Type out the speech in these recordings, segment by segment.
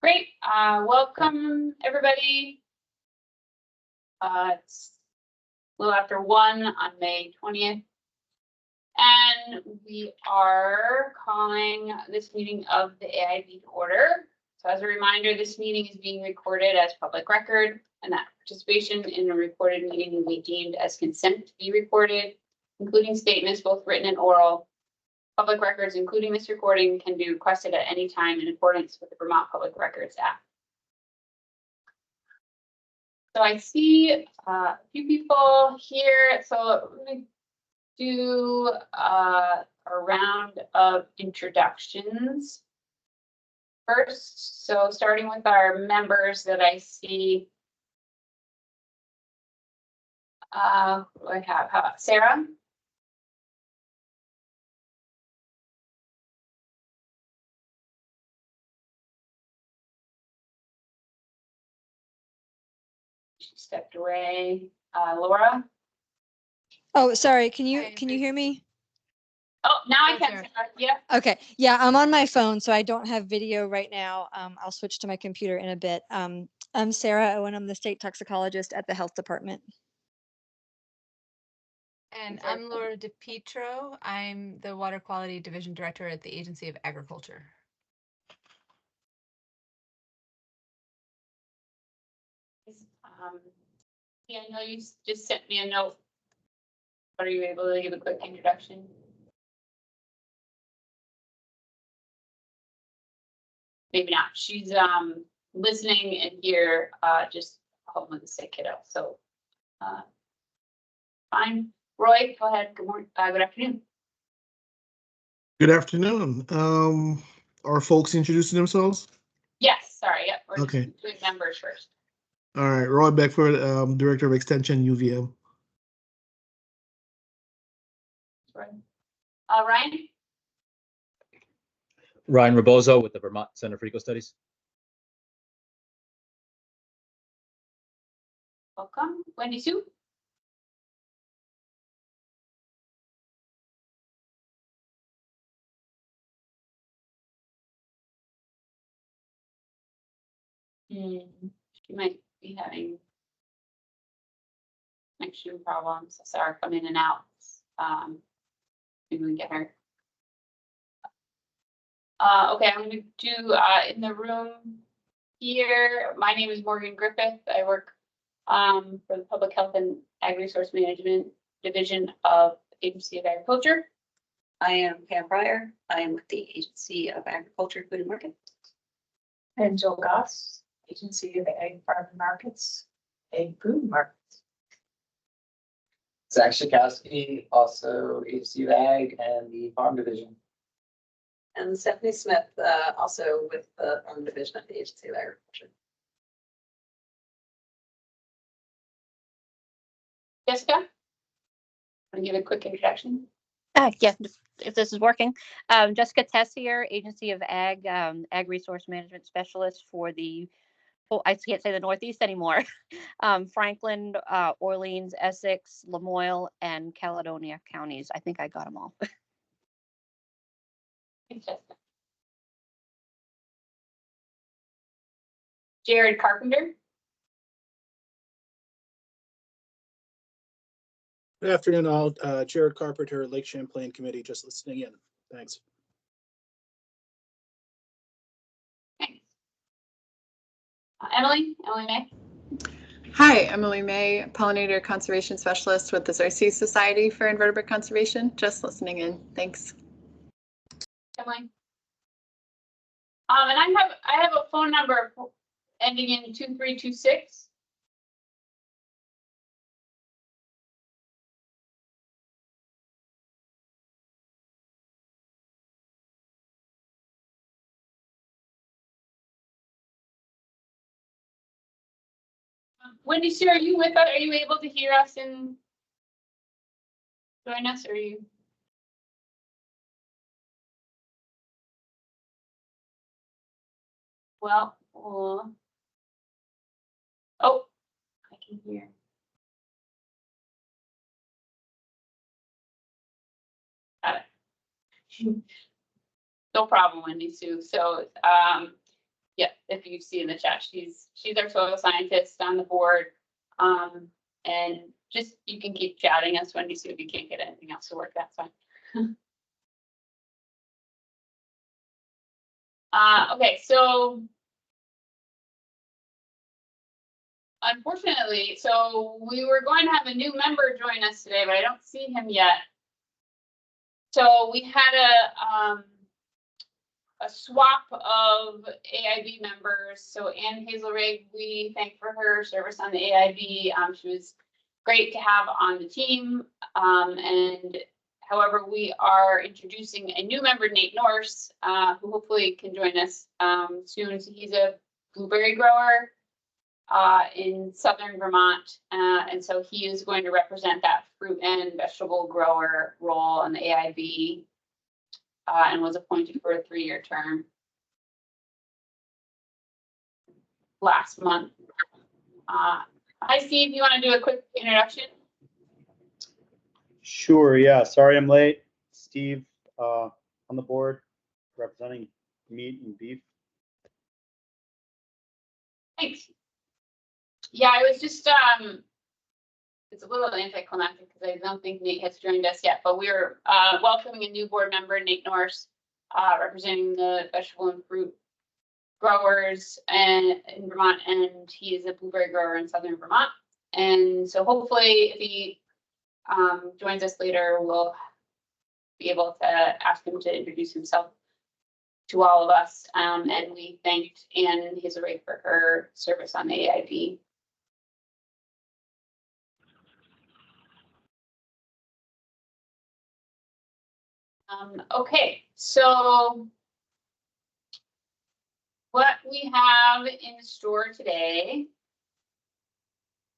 Great. Welcome, everybody. It's a little after 1 on May 20th. And we are calling this meeting of the AIB to order. So as a reminder, this meeting is being recorded as public record, and that participation in a recorded meeting will be deemed as consent to be recorded, including statements both written and oral. Public records, including this recording, can be requested at any time in accordance with the Vermont Public Records Act. So I see a few people here. So we're going to do a round of introductions first. So starting with our members that I see. What do I have? How about Sarah? She stepped away. Laura? Oh, sorry. Can you hear me? Oh, now I can. Sarah. Yeah. Okay. Yeah, I'm on my phone, so I don't have video right now. I'll switch to my computer in a bit. I'm Sarah Owen. I'm the state toxicologist at the health department. And I'm Laura DePietro. I'm the Water Quality Division Director at the Agency of Agriculture. Yeah, I know you just sent me a note. Are you able to give a quick introduction? Maybe not. She's listening and here, just home with a sick kiddo. So fine. Roy, go ahead. Good morning. Good afternoon. Good afternoon. Are folks introducing themselves? Yes, sorry. Yep. We're Okay. just doing members first. All right. Roy Beckford, Director of Extension, UVM. Ryan? Ryan Rebozo with the Vermont Center for Eco Studies. Welcome. Wendy Sue? She might be having connection problems. Sorry, come in and out. Maybe we can get her. Okay, I'm going to do in the room here. My name is Morgan Griffith. I work for the Public Health and Ag Resource Management Division of the Agency of Agriculture. I am Pam Pryor. I am with the Agency of Agriculture, Food and Market. And Jill Goss, Agency of Ag Farm and Markets, Ag Food Markets. Zach Schakowsky, also Agency of Ag and the Farm Division. And Stephanie Smith, also with the Farm Division of the Agency of Agriculture. Jessica, want to give a quick introduction? Yeah, if this is working. Jessica Tessier, Agency of Ag, Ag Resource Management Specialist for the, I can't say the Northeast anymore. Franklin, Orleans, Essex, Lamoille, and Caledonia counties. I think I got them all. Jared Carpenter. Good afternoon, all. Jared Carpenter, Lake Champlain Committee, just listening in. Thanks. Thanks. Emily May. Hi, Emily May, Pollinator Conservation Specialist with the Xerces Society for Invertebrate Conservation. Just listening in. Thanks. Emily. And I have a phone number ending in 2326. Wendy, Sue, are you with us? Are you able to hear us and join us? Or are you? Well, oh, I can hear. Got it. No problem, Wendy Sue. So Yeah, if you see in the chat, she's our soil scientist on the board. And just, you can keep chatting us when you see if you can't get anything else to work, that's fine. Okay, so unfortunately, so we were going to have a new member join us today, but I don't see him yet. So we had a swap of AIB members. So Ann Hazelrig, we thank for her service on the AIB. She was great to have on the team. And however, we are introducing a new member, Nate Norse, who hopefully can join us soon. So he's a blueberry grower in southern Vermont. And so he is going to represent that fruit and vegetable grower role in the AIB. And was appointed for a 3-year term last month. Hi, Steve. You want to do a quick introduction? Sure, yeah. Sorry I'm late. Steve on the board representing meat and beef. Thanks. Yeah, I was just, it's a little anticlimactic because I don't think Nate has joined us yet, but we're welcoming a new board member, Nate Norse, representing the vegetable and fruit growers in Vermont, and he is a blueberry grower in southern Vermont. And so hopefully if he joins us later, we'll be able to ask him to introduce himself to all of us. And we thanked Ann Hazelrig for her service on the AIB. Okay, so what we have in store today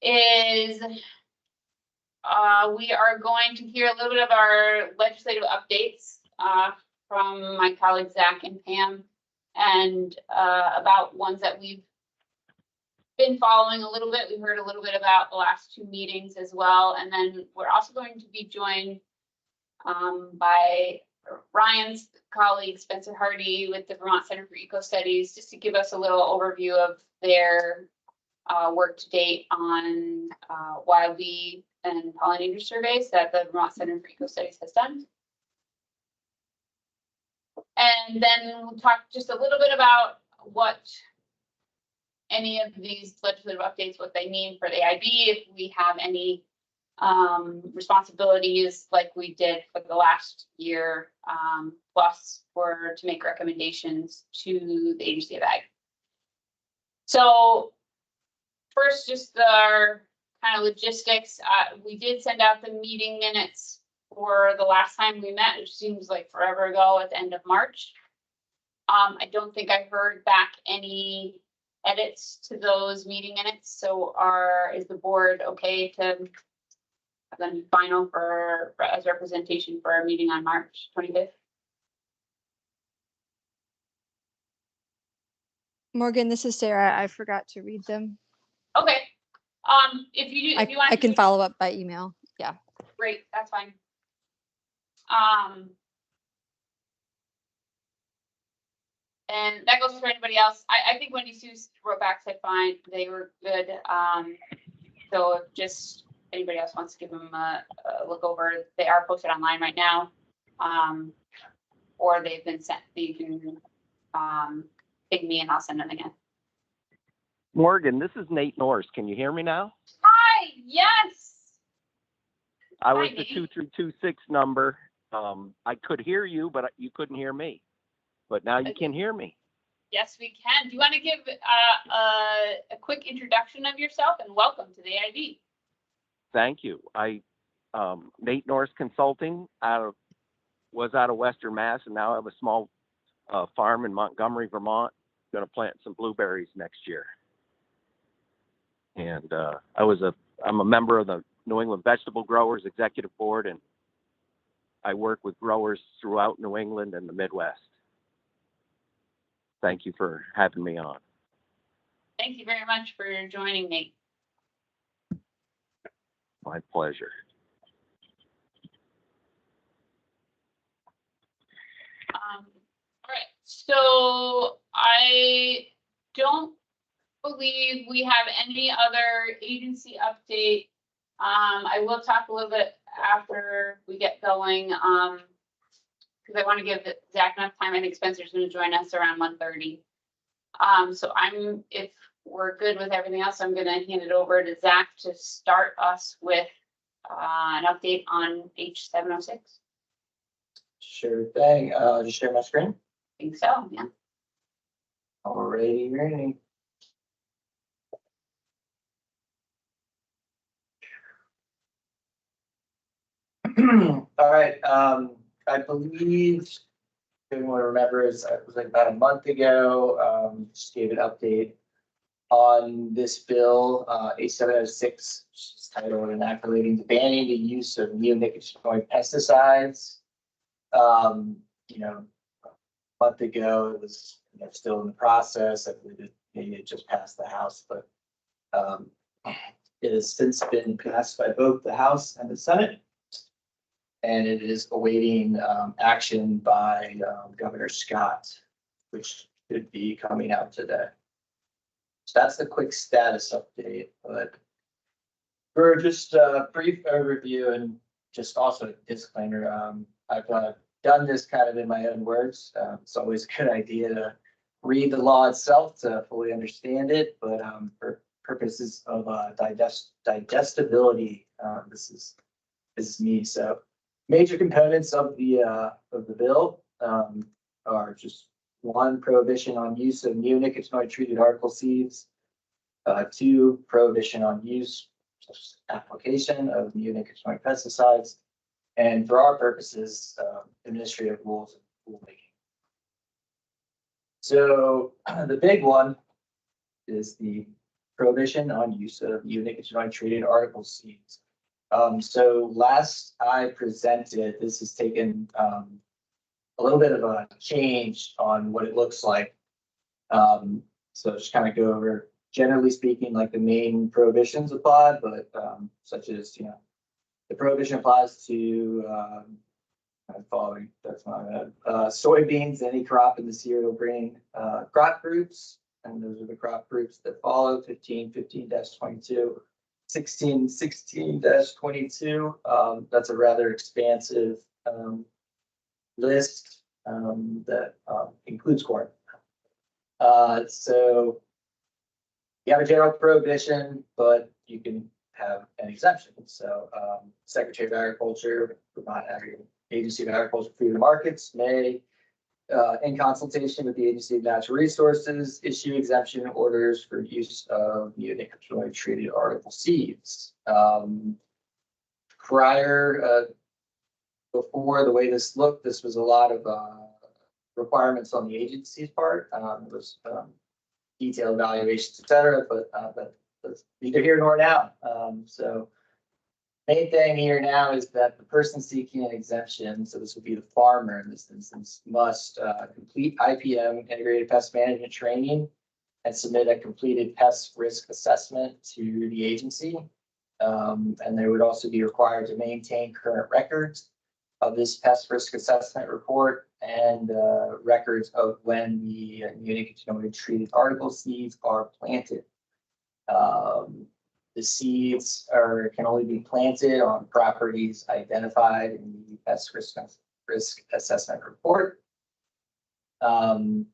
is we are going to hear a little bit of our legislative updates from my colleagues Zach and Pam, and about ones that we've been following a little bit. We heard a little bit about the last 2 meetings as well, and then we're also going to be joined by Ryan's colleague Spencer Hardy with the Vermont Center for Eco Studies, just to give us a little overview of their work to date on wild bee and pollinator surveys that the Vermont Center for Eco Studies has done. And then we'll talk just a little bit about what any of these legislative updates, what they mean for the AIB, if we have any responsibilities like we did for the last year, plus to make recommendations to the Agency of Ag. So first, just our kind of logistics. We did send out the meeting minutes for the last time we met, which seems like forever ago at the end of March. I don't think I heard back any edits to those meeting minutes. So is the board okay to have them final for as representation for our meeting on March 25th? Morgan, this is Sarah. I forgot to read them. Okay. If you do, if you want, I can follow up by email. Yeah. Great, that's fine. And that goes for anybody else. I think Wendy Sue wrote back, said fine, they were good. So if just anybody else wants to give them a look over, they are posted online right now. Or they've been sent, you can ping me and I'll send them again. Morgan, this is Nate Norse. Can you hear me now? Hi, yes. I was Hi, the Nate. 2326 number. I could hear you, but you couldn't hear me. But now you can hear me. Yes, we can. Do you want to give a quick introduction of yourself and welcome to the AIB? Thank you. Nate Norse Consulting was out of Western Mass, and now I have a small farm in Montgomery, Vermont. Going to plant some blueberries next year. And I'm a member of the New England Vegetable Growers Executive Board, and I work with growers throughout New England and the Midwest. Thank you for having me on. Thank you very much for joining me. My pleasure. All right, so I don't believe we have any other agency update. I will talk a little bit after we get going, because I want to give Zach enough time. I think Spencer's going to join us around 1:30. So if we're good with everything else, I'm going to hand it over to Zach to start us with an update on H706. Sure thing. Just share my screen. I think so, yeah. Already ready. All right. I believe everyone remembers it was like about a month ago. Just gave an update on this bill, A706, which is titled "An Act relating to banning the use of neonicotinoid pesticides." A month ago, it was still in the process. I believe it just passed the House, but it has since been passed by both the House and the Senate. And it is awaiting action by Governor Scott, which should be coming out today. So that's the quick status update. But for just a brief overview and just also a disclaimer, I've done this kind of in my own words. It's always a good idea to read the law itself to fully understand it. But for purposes of digestibility, this is me. So major components of the bill are just 1, prohibition on use of neonicotinoid treated article seeds. 2, prohibition on use, application of neonicotinoid pesticides. And for our purposes, administrative rules and rulemaking. So the big one is the prohibition on use of neonicotinoid treated article seeds. So last I presented, this has taken a little bit of a change on what it looks like. So just kind of go over, generally speaking, like the main prohibitions apply, but such as, the prohibition applies to following, that's my bad, soybeans, any crop in the cereal grain crop groups. And those are the crop groups that follow: 15, 15-22. 16, 16-22. That's a rather expansive list that includes corn. So you have a general prohibition, but you can have an exemption. So Secretary of Agriculture, Vermont Agency of Agriculture, Food and Markets may, in consultation with the Agency of Natural Resources, issue exemption orders for use of neonicotinoid treated article seeds. Before the way this looked, this was a lot of requirements on the agency's part. It was detailed evaluations, et cetera, but that's neither here nor now. So main thing here now is that the person seeking an exemption, so this would be the farmer in this instance, must complete IPM, integrated pest management training, and submit a completed pest risk assessment to the agency. And they would also be required to maintain current records of this pest risk assessment report and records of when the neonicotinoid treated article seeds are planted. The seeds can only be planted on properties identified in the pest risk assessment report. And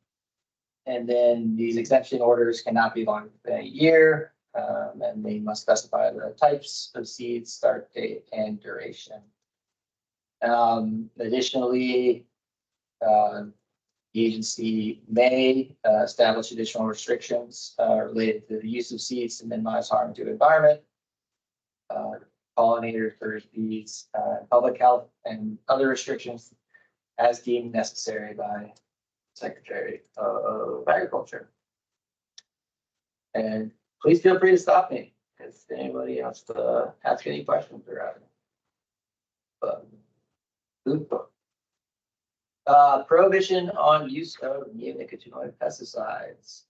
then these exemption orders cannot be longer than a year, and they must specify the types of seeds, start date, and duration. Additionally, the agency may establish additional restrictions related to the use of seeds to minimize harm to the environment, pollinators, birds, bees, public health, and other restrictions as deemed necessary by Secretary of Agriculture. And please feel free to stop me if anybody wants to ask any questions around it. Prohibition on use of neonicotinoid pesticides.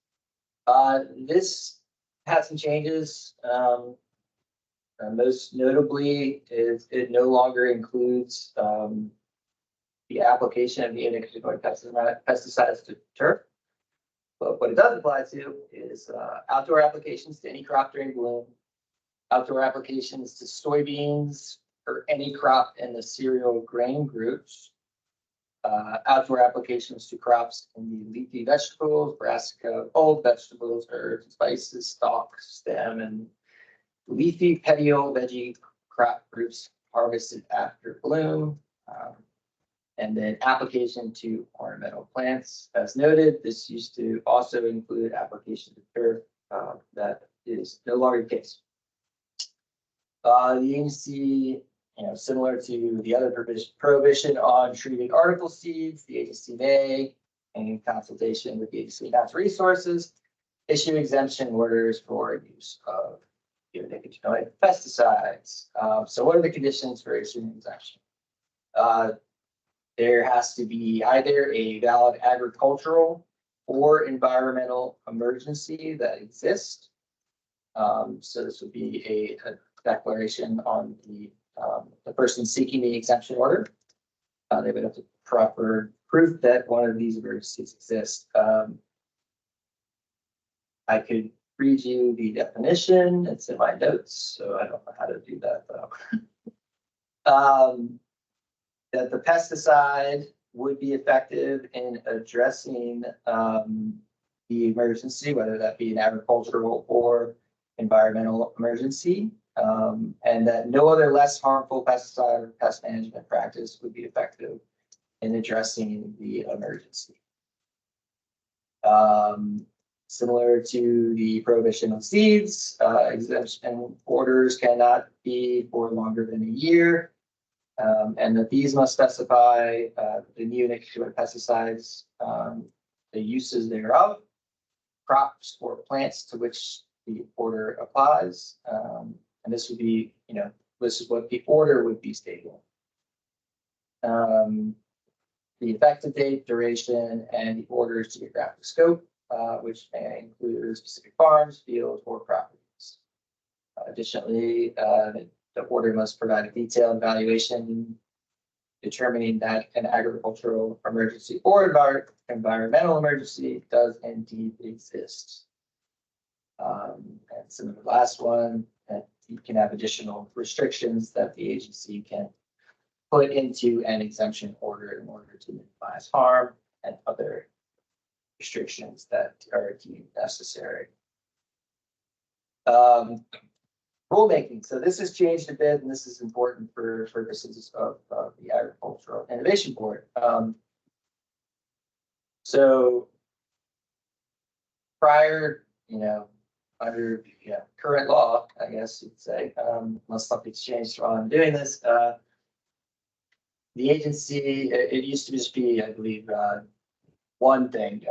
This had some changes. Most notably, it no longer includes the application of neonicotinoid pesticides to turf. But what it does apply to is outdoor applications to any crop during bloom, outdoor applications to soybeans or any crop in the cereal grain groups, outdoor applications to crops in the leafy vegetables, brassica, bulb vegetables, herbs, spices, stalk, stem, and leafy petiole veggie crop groups harvested after bloom. And then application to ornamental plants. As noted, this used to also include application to turf. That is no longer the case. The agency, similar to the other prohibition on treated article seeds, the agency may, in consultation with the agency of natural resources, issue exemption orders for use of neonicotinoid pesticides. So what are the conditions for issuing exemption? There has to be either a valid agricultural or environmental emergency that exists. So this would be a declaration on the person seeking the exemption order. They would have to proper proof that one of these emergencies exists. I could read you the definition. It's in my notes, so I don't know how to do that though. That the pesticide would be effective in addressing the emergency, whether that be an agricultural or environmental emergency, and that no other less harmful pesticide or pest management practice would be effective in addressing the emergency. Similar to the prohibition on seeds, exemption orders cannot be for longer than a year. And that these must specify the neonicotinoid pesticides, the uses thereof, crops or plants to which the order applies. And this would be, this is what the order would be stating. The effective date, duration, and the order's geographic scope, which may include specific farms, fields, or properties. Additionally, the order must provide a detailed evaluation determining that an agricultural emergency or environmental emergency does indeed exist. And some of the last one, that you can have additional restrictions that the agency can put into an exemption order in order to minimize harm and other restrictions that are deemed necessary. Rulemaking. So this has changed a bit, and this is important for purposes of the Agricultural Innovation Board. So prior, under current law, I guess you'd say, unless something's changed while I'm doing this, the agency, it used to just be, I believe, one thing,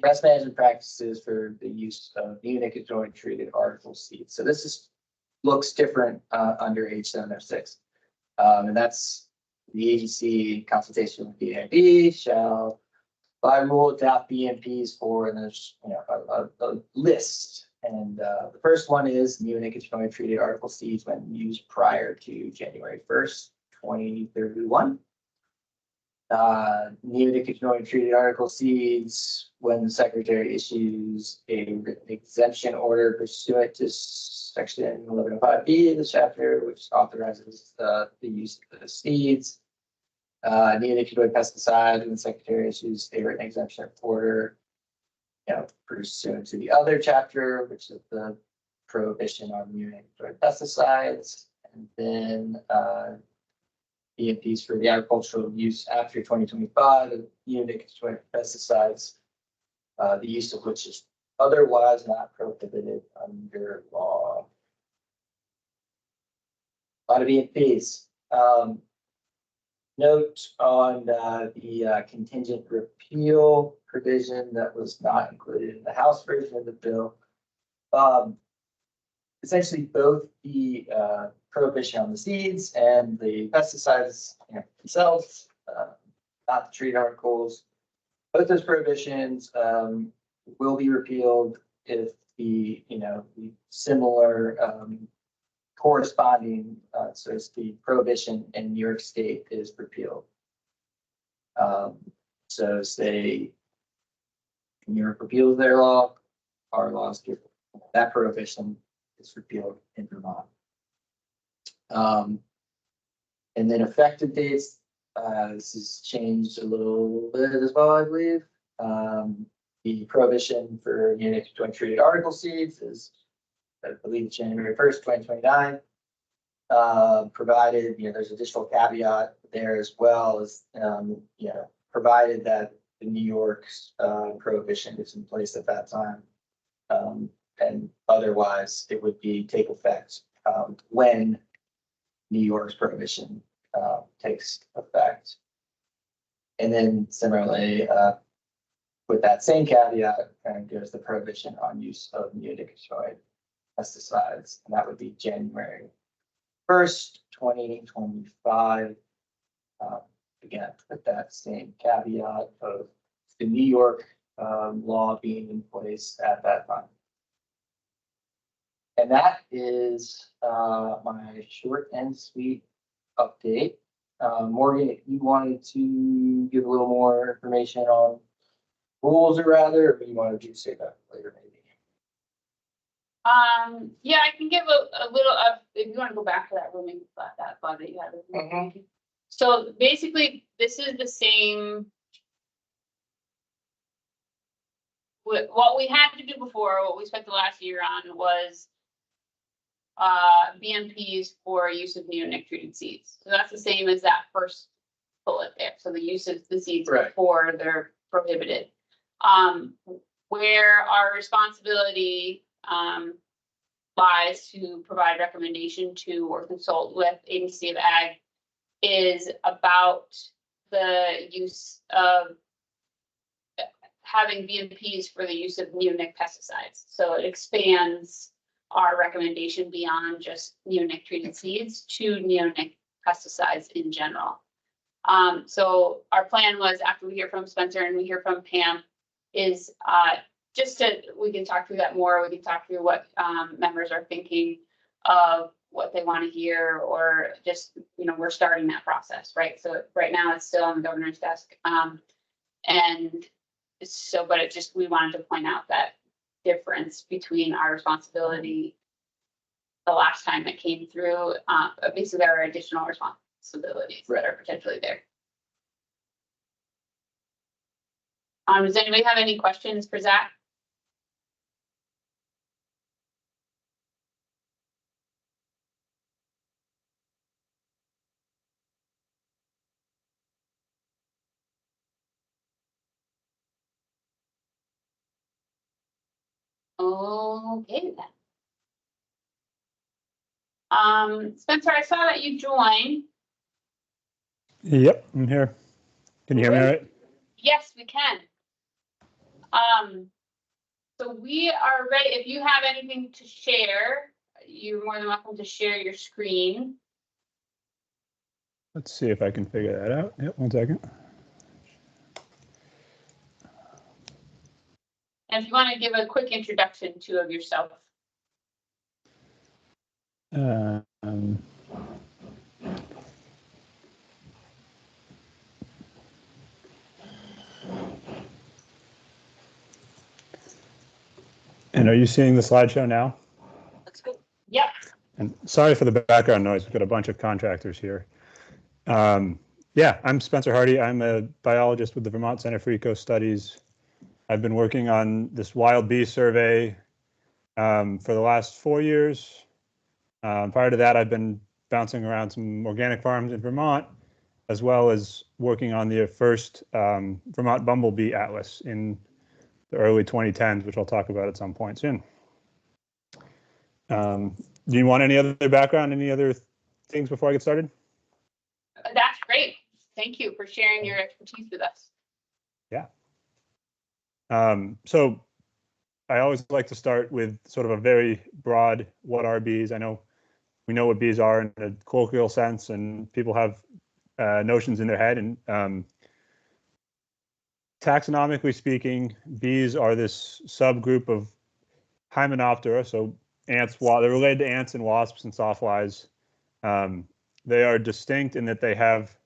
pest management practices for the use of neonicotinoid treated article seeds. So this looks different under H706. And that's the agency in consultation with the AIB shall by rule adopt BMPs for, and there's a list. And the first one is neonicotinoid treated article seeds when used prior to January 1st, 2031. Neonicotinoid treated article seeds when the secretary issues a written exemption order pursuant to section 1105B of the chapter, which authorizes the use of the seeds. Neonicotinoid pesticide when the secretary issues a written exemption order, pursuant to the other chapter, which is the prohibition on neonicotinoid pesticides, and then BMPs for the agricultural use after 2025 of neonicotinoid pesticides, the use of which is otherwise not prohibited under law. A lot of BMPs. Note on the contingent repeal provision that was not included in the House version of the bill. Essentially, both the prohibition on the seeds and the pesticides themselves, not the treated articles, both those prohibitions will be repealed if the the similar corresponding, so to speak, prohibition in New York State is repealed. So say New York repeals their law, our laws give that prohibition is repealed in Vermont. And then effective dates, this has changed a little bit as well, I believe. The prohibition for units joint treated article seeds is, I believe, January 1st, 2029. Provided, there's additional caveat there as well as, provided that the New York's prohibition is in place at that time. And otherwise, it would take effect when New York's prohibition takes effect. And then similarly, with that same caveat, there's the prohibition on use of neonicotinoid pesticides, and that would be January 1st, 2025. Again, with that same caveat of the New York law being in place at that time. And that is my short and sweet update. Morgan, if you wanted to give a little more information on rules, or rather, or you wanted to say that later, maybe. Yeah, I can give a little of, if you want to go back to that rooming, that thought that you had. So basically, this is the same. What we had to do before, what we spent the last year on was BMPs for use of neonic treated seeds. So that's the same as that first bullet there. So the use of the seeds before they're prohibited. Where our responsibility lies to provide recommendation to or consult with Agency of Ag is about the use of having BMPs for the use of neonic pesticides. So it expands our recommendation beyond just neonic treated seeds to neonic pesticides in general. So our plan was, after we hear from Spencer and we hear from Pam, is we can talk through that more. We can talk through what members are thinking of what they want to hear, or just, we're starting that process, right? So right now it's still on the governor's desk. And so, but we wanted to point out that difference between our responsibility the last time it came through. Basically, there are additional responsibilities that are potentially there. Does anybody have any questions for Zach? Okay then. Spencer, I saw that you joined. Yep, I'm here. Can you hear me all right? Yes, we can. So we are ready. If you have anything to share, you're more than welcome to share your screen. Let's see if I can figure that out. Yep, 1 second. And if you want to give a quick introduction of yourself. And are you seeing the slideshow now? Looks good. Yep. And sorry for the background noise. We've got a bunch of contractors here. Yeah, I'm Spencer Hardy. I'm a biologist with the Vermont Center for Eco Studies. I've been working on this wild bee survey for the last 4 years. Prior to that, I've been bouncing around some organic farms in Vermont, as well as working on the first Vermont Bumblebee Atlas in the early 2010s, which I'll talk about at some point soon. Do you want any other background, any other things before I get started? That's great. Thank you for sharing your expertise with us. Yeah. So I always like to start with sort of a very broad, what are bees? I know we know what bees are in a colloquial sense, and people have notions in their head. And taxonomically speaking, bees are this subgroup of Hymenoptera, so ants. They're related to ants and wasps and sawflies. They are distinct in that they have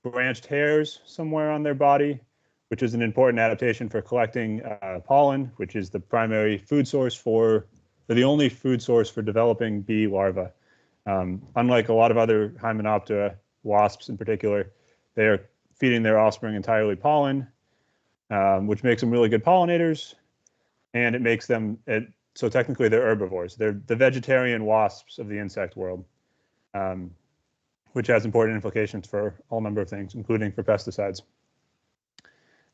branched hairs somewhere on their body, which is an important adaptation for collecting pollen, which is the primary food source or the only food source for developing bee larvae. Unlike a lot of other Hymenoptera, wasps in particular, they are feeding their offspring entirely pollen, which makes them really good pollinators, and it makes them, so technically they're herbivores. They're the vegetarian wasps of the insect world, which has important implications for a whole number of things, including for pesticides.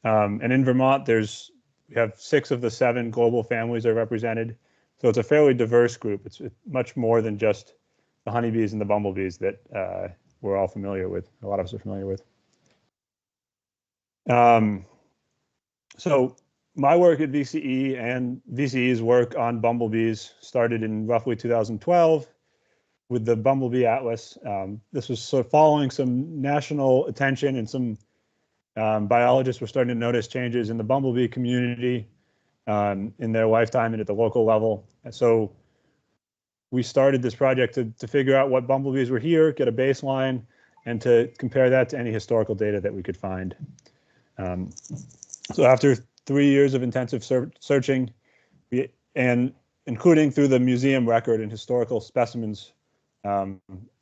And in Vermont, we have 6 of the 7 global families are represented. So it's a fairly diverse group. It's much more than just the honeybees and the bumblebees that we're all familiar with, a lot of us are familiar with. So my work at VCE and VCE's work on bumblebees started in roughly 2012 with the Bumblebee Atlas. This was sort of following some national attention, and some biologists were starting to notice changes in the bumblebee community in their lifetime and at the local level. And so we started this project to figure out what bumblebees were here, get a baseline, and to compare that to any historical data that we could find. So after 3 years of intensive searching, and including through the museum record and historical specimens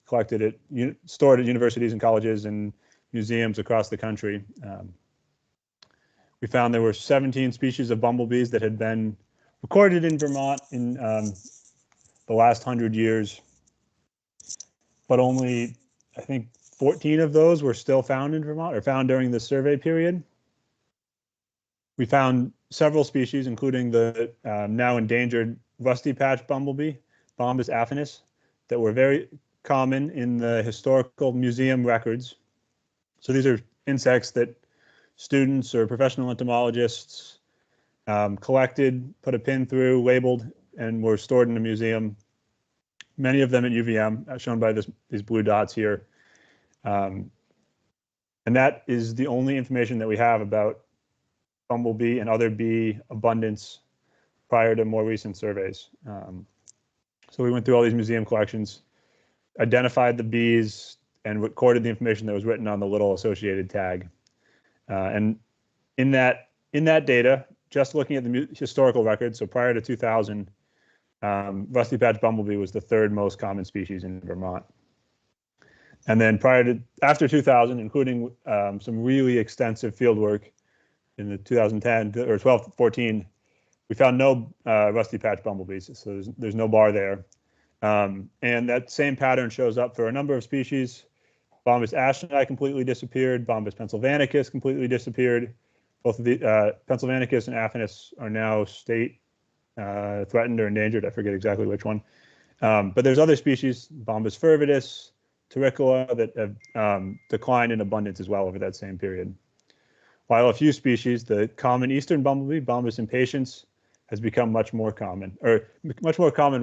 collected stored at universities and colleges and museums across the country, we found there were 17 species of bumblebees that had been recorded in Vermont in the last 100 years, but only, I think, 14 of those were still found in Vermont, or found during the survey period. We found several species, including the now endangered rusty patch bumblebee, Bombus affinis, that were very common in the historical museum records. So these are insects that students or professional entomologists collected, put a pin through, labeled, and were stored in a museum. Many of them at UVM, shown by these blue dots here. And that is the only information that we have about bumblebee and other bee abundance prior to more recent surveys. So we went through all these museum collections, identified the bees, and recorded the information that was written on the little associated tag. And in that data, just looking at the historical record, so prior to 2000, rusty patch bumblebee was the 3rd most common species in Vermont. And then after 2000, including some really extensive field work in the 2010 or 12-14, we found no rusty patch bumblebees, so there's no bar there. And that same pattern shows up for a number of species. Bombus ashtonii completely disappeared. Bombus pennsylvanicus completely disappeared. Both of the pennsylvanicus and affinis are now state threatened or endangered. I forget exactly which one. But there's other species, Bombus fervidus, terricola, that have declined in abundance as well over that same period. While a few species, the common eastern bumblebee, Bombus impatiens, has become much more common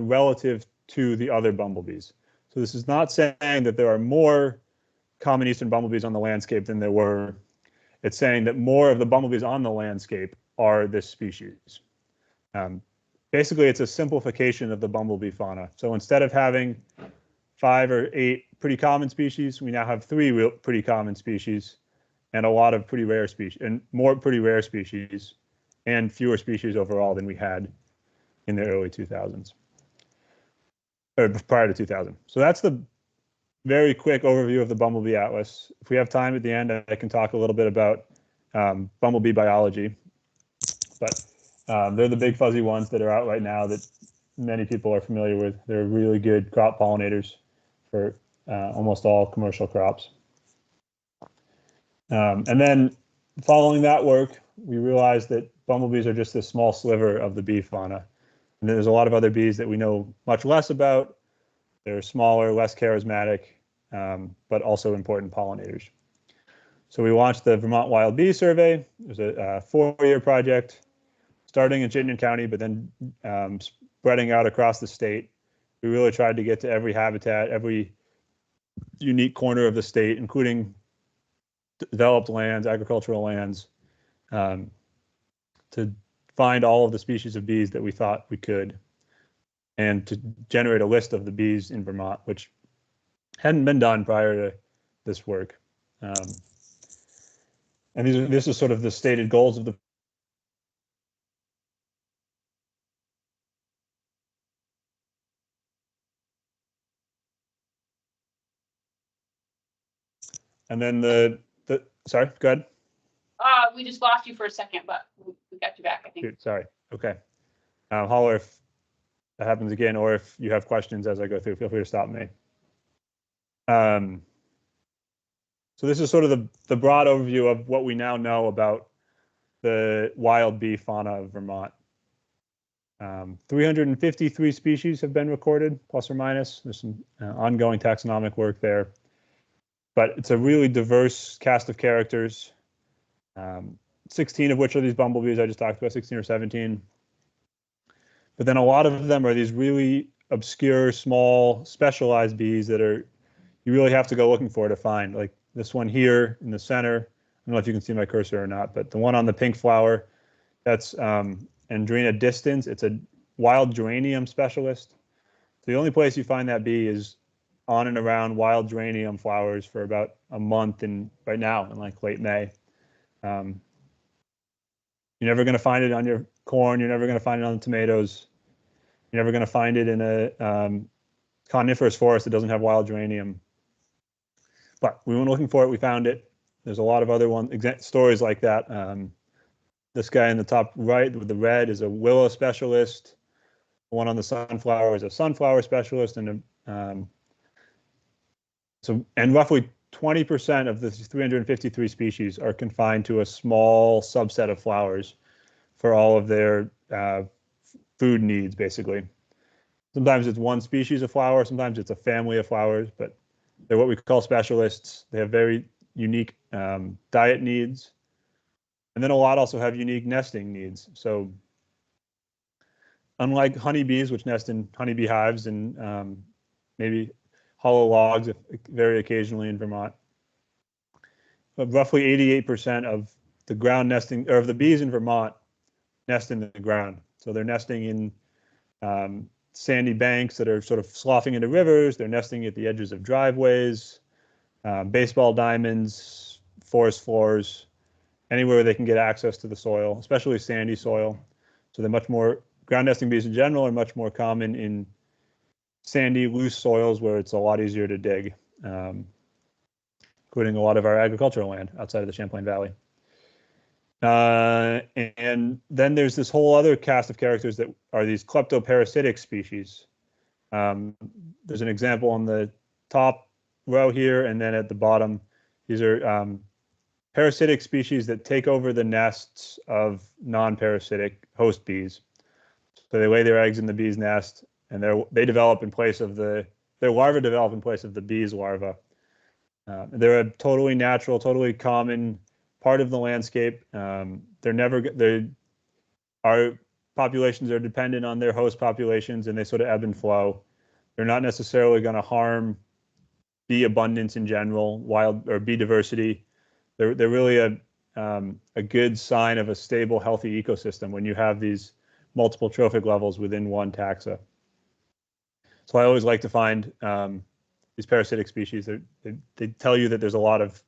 relative to the other bumblebees. So this is not saying that there are more common eastern bumblebees on the landscape than there were. It's saying that more of the bumblebees on the landscape are this species. Basically, it's a simplification of the bumblebee fauna. So instead of having 5 or 8 pretty common species, we now have 3 pretty common species and a lot of pretty rare species, and more pretty rare species, and fewer species overall than we had in the early 2000s, or prior to 2000. So that's the very quick overview of the Bumblebee Atlas. If we have time at the end, I can talk a little bit about bumblebee biology, but they're the big fuzzy ones that are out right now that many people are familiar with. They're really good crop pollinators for almost all commercial crops. And then following that work, we realized that bumblebees are just a small sliver of the bee fauna. And there's a lot of other bees that we know much less about. They're smaller, less charismatic, but also important pollinators. So we launched the Vermont Wild Bee Survey. It was a 4-year project starting in Chittenden County, but then spreading out across the state. We really tried to get to every habitat, every unique corner of the state, including developed lands, agricultural lands, to find all of the species of bees that we thought we could, and to generate a list of the bees in Vermont, which hadn't been done prior to this work. And this is sort of the stated goals of the and then sorry, go ahead. We just lost you for a second, but we got you back, I think. Shoot, sorry. Okay. Holler if that happens again, or if you have questions as I go through, feel free to stop me. So this is sort of the broad overview of what we now know about the wild bee fauna of Vermont. 353 species have been recorded, plus or minus. There's some ongoing taxonomic work there. But it's a really diverse cast of characters, 16 of which are these bumblebees I just talked about, 16 or 17. But then a lot of them are these really obscure, small, specialized bees that you really have to go looking for to find. Like this one here in the center. I don't know if you can see my cursor or not, but the one on the pink flower, that's Andrena distans. It's a wild geranium specialist. So the only place you find that bee is on and around wild geranium flowers for about a month, and right now in like late May. You're never going to find it on your corn. You're never going to find it on the tomatoes. You're never going to find it in a coniferous forest that doesn't have wild geranium. But we went looking for it. We found it. There's a lot of other stories like that. This guy in the top right with the red is a willow specialist. The one on the sunflower is a sunflower specialist, and roughly 20% of the 353 species are confined to a small subset of flowers for all of their food needs, basically. Sometimes it's one species of flower, sometimes it's a family of flowers, but they're what we call specialists. They have very unique diet needs. And then a lot also have unique nesting needs. So unlike honeybees, which nest in honeybee hives and maybe hollow logs very occasionally in Vermont, but roughly 88% of the ground nesting, or of the bees in Vermont, nest in the ground. So they're nesting in sandy banks that are sort of sloughing into rivers. They're nesting at the edges of driveways, baseball diamonds, forest floors, anywhere where they can get access to the soil, especially sandy soil. So they're much more, ground nesting bees in general are much more common in sandy, loose soils where it's a lot easier to dig, including a lot of our agricultural land outside of the Champlain Valley. And then there's this whole other cast of characters that are these kleptoparasitic species. There's an example on the top row here, and then at the bottom, these are parasitic species that take over the nests of non-parasitic host bees. So they lay their eggs in the bee's nest, and they develop in place of their larvae develop in place of the bee's larvae. They're a totally natural, totally common part of the landscape. Our populations are dependent on their host populations, and they sort of ebb and flow. They're not necessarily going to harm bee abundance in general, wild or bee diversity. They're really a good sign of a stable, healthy ecosystem when you have these multiple trophic levels within one taxa. So I always like to find these parasitic species. They tell you that there's a lot of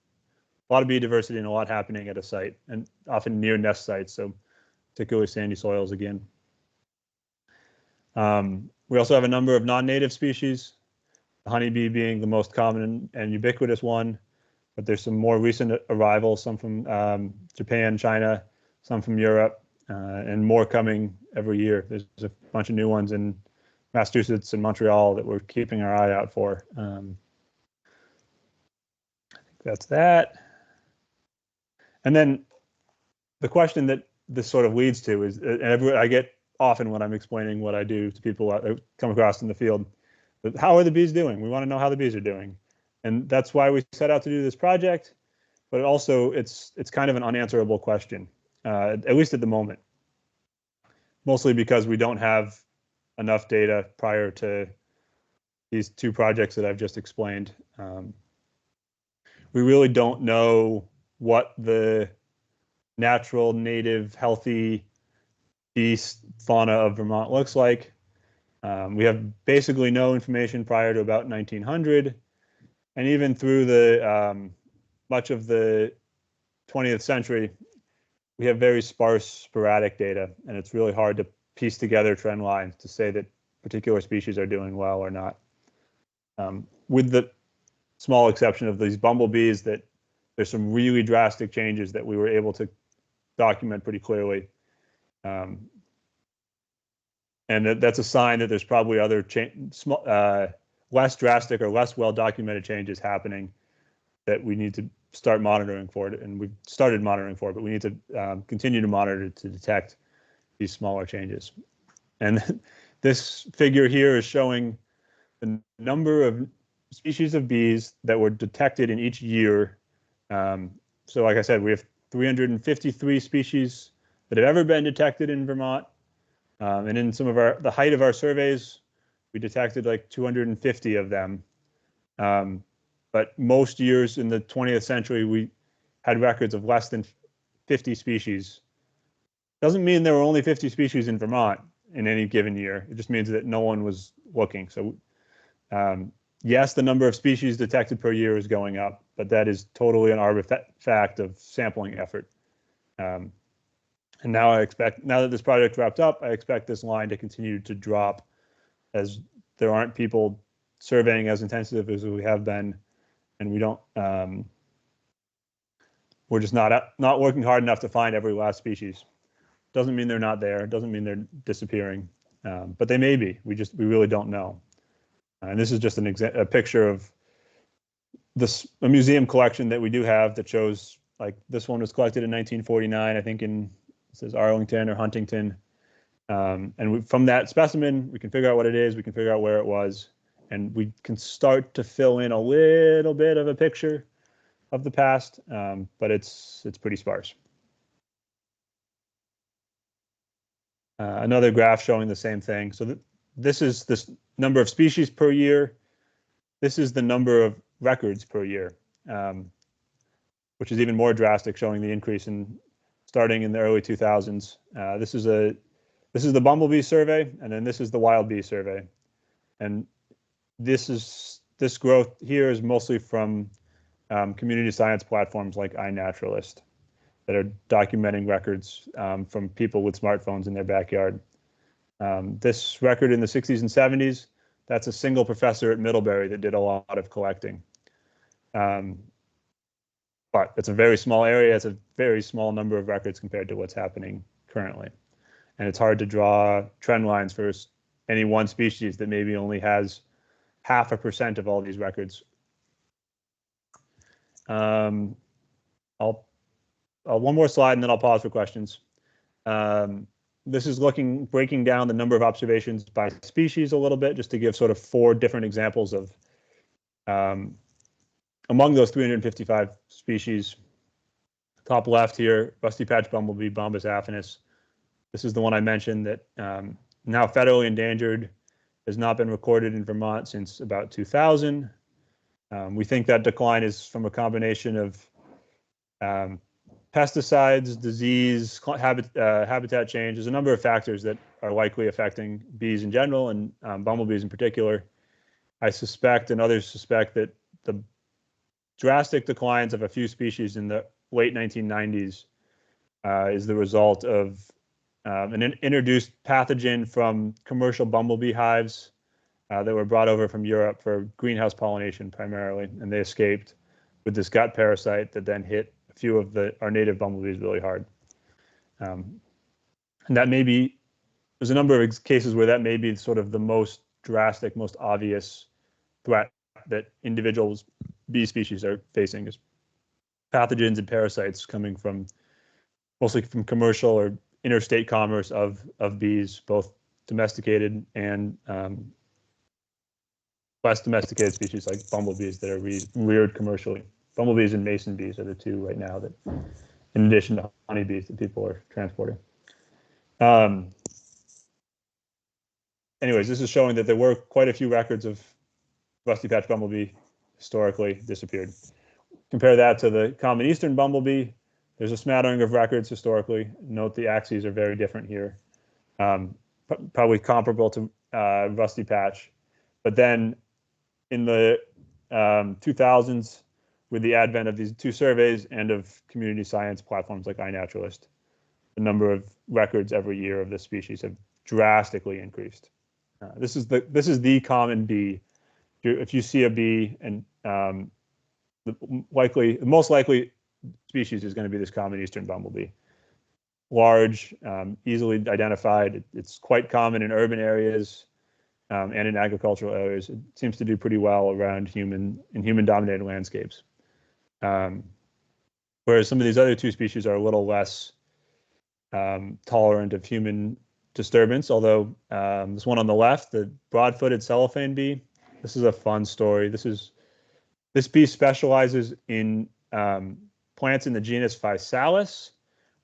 bee diversity and a lot happening at a site, and often near nest sites, so particularly sandy soils again. We also have a number of non-native species, the honeybee being the most common and ubiquitous one, but there's some more recent arrivals, some from Japan, China, some from Europe, and more coming every year. There's a bunch of new ones in Massachusetts and Montreal that we're keeping our eye out for. I think that's that. And then the question that this sort of leads to is, and I get often when I'm explaining what I do to people I come across in the field, how are the bees doing? We want to know how the bees are doing. And that's why we set out to do this project, but also it's kind of an unanswerable question, at least at the moment, mostly because we don't have enough data prior to these two projects that I've just explained. We really don't know what the natural, native, healthy bee fauna of Vermont looks like. We have basically no information prior to about 1900, and even through the much of the 20th century, we have very sparse, sporadic data, and it's really hard to piece together trend lines to say that particular species are doing well or not. With the small exception of these bumblebees, that there's some really drastic changes that we were able to document pretty clearly. And that's a sign that there's probably other less drastic or less well-documented changes happening that we need to start monitoring for it. And we've started monitoring for it, but we need to continue to monitor to detect these smaller changes. And this figure here is showing the number of species of bees that were detected in each year. So like I said, we have 353 species that have ever been detected in Vermont. And in some of the height of our surveys, we detected like 250 of them. But most years in the 20th century, we had records of less than 50 species. Doesn't mean there were only 50 species in Vermont in any given year. It just means that no one was looking. So yes, the number of species detected per year is going up, but that is totally an artifact of sampling effort. And now that this project wrapped up, I expect this line to continue to drop as there aren't people surveying as intensive as we have been, and we don't. We're just not working hard enough to find every last species. Doesn't mean they're not there. Doesn't mean they're disappearing, but they may be. We really don't know. And this is just a picture of a museum collection that we do have that shows, like, this one was collected in 1949, I think it says Arlington or Huntington. And from that specimen, we can figure out what it is, we can figure out where it was, and we can start to fill in a little bit of a picture of the past, but it's pretty sparse. Another graph showing the same thing. So this is this number of species per year. This is the number of records per year, which is even more drastic, showing the increase starting in the early 2000s. This is the bumblebee survey, and then this is the wild bee survey. And this growth here is mostly from community science platforms like iNaturalist that are documenting records from people with smartphones in their backyard. This record in the 60s and 70s, that's a single professor at Middlebury that did a lot of collecting. But it's a very small area. It's a very small number of records compared to what's happening currently. And it's hard to draw trend lines for any one species that maybe only has 0.5% of all these records. One more slide and then I'll pause for questions. This is breaking down the number of observations by species a little bit, just to give sort of 4 different examples of among those 355 species. Top left here, rusty patch bumblebee, Bombus affinis. This is the one I mentioned that now federally endangered, has not been recorded in Vermont since about 2000. We think that decline is from a combination of pesticides, disease, habitat change. There's a number of factors that are likely affecting bees in general and bumblebees in particular. I suspect, and others suspect, that the drastic declines of a few species in the late 1990s is the result of an introduced pathogen from commercial bumblebee hives that were brought over from Europe for greenhouse pollination primarily, and they escaped with this gut parasite that then hit a few of our native bumblebees really hard. And that may be, there's a number of cases where that may be sort of the most drastic, most obvious threat that individual bee species are facing, is pathogens and parasites coming mostly from commercial or interstate commerce of bees, both domesticated and less domesticated species like bumblebees that are reared commercially. Bumblebees and mason bees are the two right now that, in addition to honeybees, that people are transporting. Anyways, this is showing that there were quite a few records of rusty patch bumblebee historically disappeared. Compare that to the common eastern bumblebee. There's a smattering of records historically. Note the axes are very different here. Probably comparable to rusty patch. But then in the 2000s, with the advent of these 2 surveys and of community science platforms like iNaturalist, the number of records every year of this species have drastically increased. This is the common bee. If you see a bee, and the most likely species is going to be this common eastern bumblebee. Large, easily identified. It's quite common in urban areas and in agricultural areas. It seems to do pretty well around human-dominated landscapes. Whereas some of these other 2 species are a little less tolerant of human disturbance, although this one on the left, the broad-footed cellophane bee, this is a fun story. This bee specializes in plants in the genus Physalis,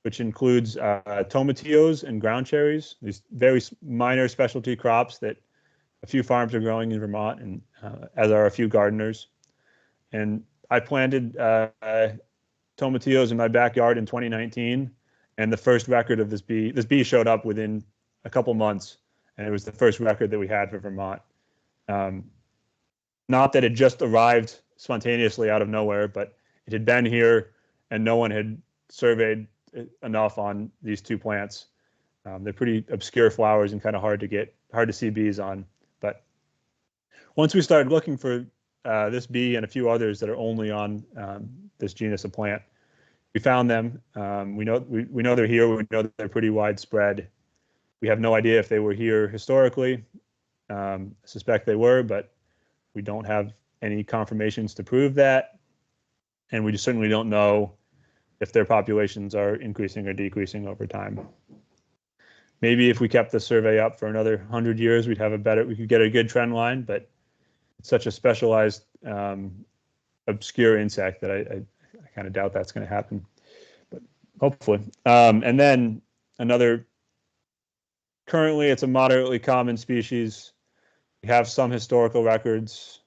which includes tomatillos and ground cherries, these very minor specialty crops that a few farms are growing in Vermont, and as are a few gardeners. And I planted tomatillos in my backyard in 2019, and the first record of this bee showed up within a couple months, and it was the first record that we had for Vermont. Not that it just arrived spontaneously out of nowhere, but it had been here and no one had surveyed enough on these 2 plants. They're pretty obscure flowers and kind of hard to see bees on. But once we started looking for this bee and a few others that are only on this genus of plant, we found them. We know they're here. We know that they're pretty widespread. We have no idea if they were here historically. I suspect they were, but we don't have any confirmations to prove that. And we just certainly don't know if their populations are increasing or decreasing over time. Maybe if we kept the survey up for another 100 years, we could get a good trend line, but it's such a specialized, obscure insect that I kind of doubt that's going to happen, but hopefully. And then currently it's a moderately common species. We have some historical records.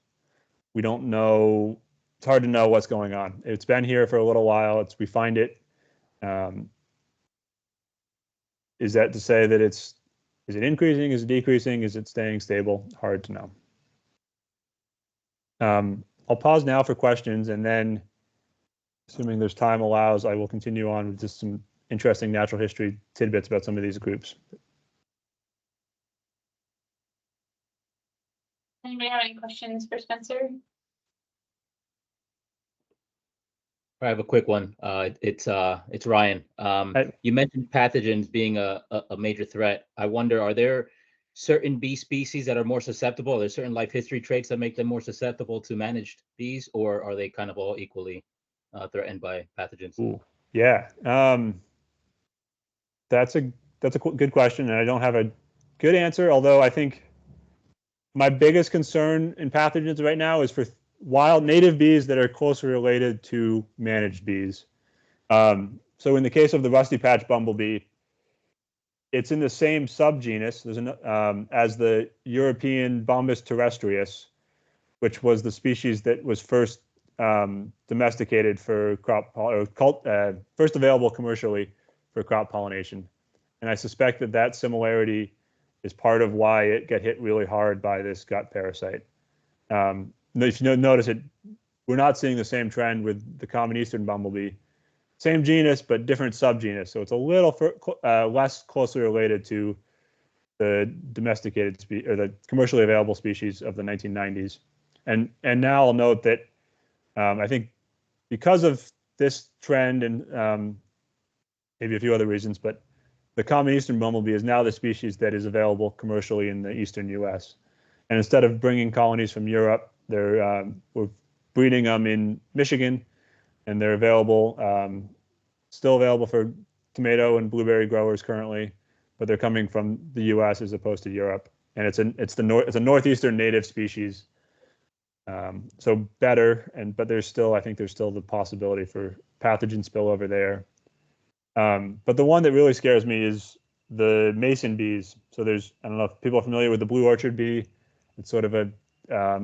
We don't know, it's hard to know what's going on. It's been here for a little while. We find it. Is that to say that is it increasing? Is it decreasing? Is it staying stable? Hard to know. I'll pause now for questions, and then, assuming there's time allows, I will continue on with just some interesting natural history tidbits about some of these groups. Anybody have any questions for Spencer? I have a quick one. It's Ryan. You mentioned pathogens being a major threat. I wonder, are there certain bee species that are more susceptible? Are there certain life history traits that make them more susceptible to managed bees, or are they kind of all equally threatened by pathogens? Ooh, yeah, that's a good question, and I don't have a good answer. Although I think my biggest concern in pathogens right now is for wild native bees that are closely related to managed bees. So in the case of the rusty patch bumblebee, it's in the same subgenus as the European Bombus terrestrius, which was the species that was first domesticated for first available commercially for crop pollination. And I suspect that similarity is part of why it got hit really hard by this gut parasite. If you notice it, we're not seeing the same trend with the common eastern bumblebee. Same genus, but different subgenus. So it's a little less closely related to the domesticated or the commercially available species of the 1990s. And now I'll note that I think because of this trend and maybe a few other reasons, but the common eastern bumblebee is now the species that is available commercially in the eastern U.S. And instead of bringing colonies from Europe, we're breeding them in Michigan, and they're still available for tomato and blueberry growers currently, but they're coming from the U.S. as opposed to Europe. And it's a northeastern native species, so better. But I think there's still the possibility for pathogen spillover there. But the one that really scares me is the mason bees. So I don't know if people are familiar with the blue orchard bee. It's sort of a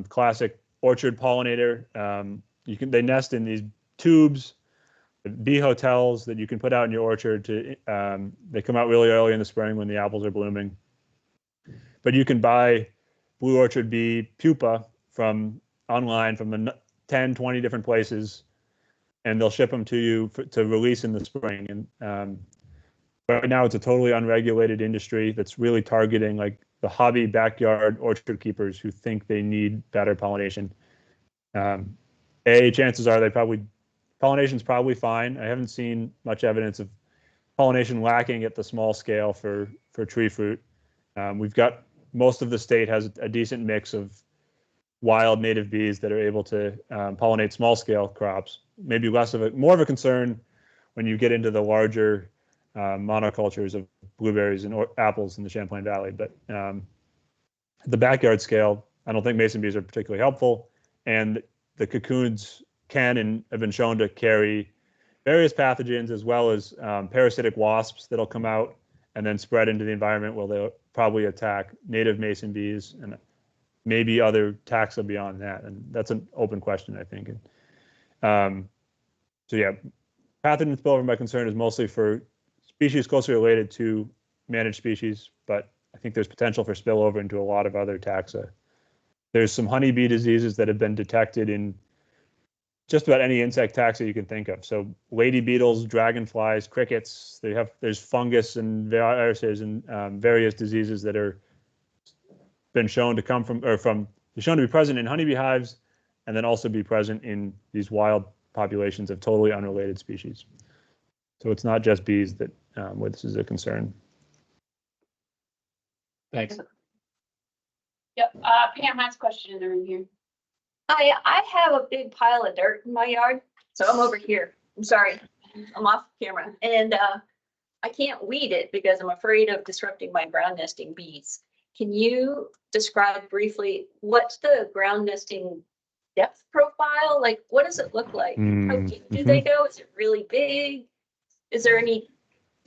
classic orchard pollinator. They nest in these tubes, bee hotels that you can put out in your orchard. They come out really early in the spring when the apples are blooming. But you can buy blue orchard bee pupa online from 10, 20 different places and they'll ship them to you to release in the spring. And right now, it's a totally unregulated industry that's really targeting like the hobby backyard orchard keepers who think they need better pollination. Chances are pollination's probably fine. I haven't seen much evidence of pollination lacking at the small scale for tree fruit. We've got most of the state has a decent mix of wild native bees that are able to pollinate small scale crops. Maybe more of a concern when you get into the larger monocultures of blueberries and apples in the Champlain Valley. But the backyard scale, I don't think mason bees are particularly helpful. And the cocoons can and have been shown to carry various pathogens as well as parasitic wasps that'll come out and then spread into the environment where they'll probably attack native mason bees and maybe other taxa beyond that. And that's an open question, I think. So yeah, pathogen spillover, my concern is mostly for species closely related to managed species, but I think there's potential for spillover into a lot of other taxa. There's some honeybee diseases that have been detected in just about any insect taxa you can think of. So lady beetles, dragonflies, crickets, there's fungus and viruses and various diseases that are been shown to come shown to be present in honeybee hives and then also be present in these wild populations of totally unrelated species. So it's not just bees that where this is a concern. Thanks. Yep. Pam has a question in the room here. Hi, I have a big pile of dirt in my yard, so I'm over here. I'm sorry, I'm off camera. And I can't weed it because I'm afraid of disrupting my ground nesting bees. Can you describe briefly what's the ground nesting depth profile? Like, what does it look like? How deep do they go? Is it really big? Is there any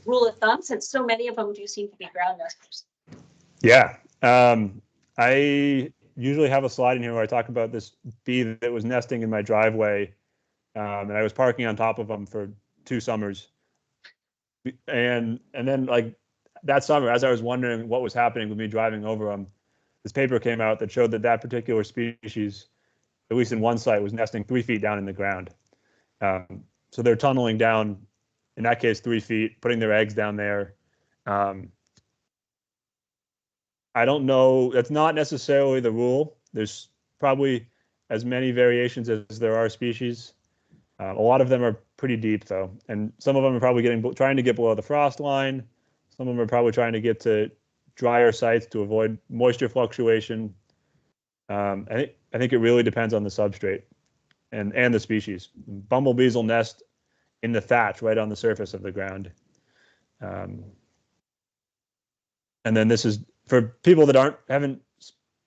rule of thumb, since so many of them do seem to be ground nesters? Yeah. I usually have a slide in here where I talk about this bee that was nesting in my driveway, and I was parking on top of them for 2 summers. And then like that summer, as I was wondering what was happening with me driving over them, this paper came out that showed that particular species, at least in one site, was nesting 3 feet down in the ground. So they're tunneling down, in that case, 3 feet, putting their eggs down there. I don't know. That's not necessarily the rule. There's probably as many variations as there are species. A lot of them are pretty deep, though, and some of them are probably trying to get below the frost line. Some of them are probably trying to get to drier sites to avoid moisture fluctuation. I think it really depends on the substrate and the species. Bumblebees will nest in the thatch right on the surface of the ground. And then this is for people that haven't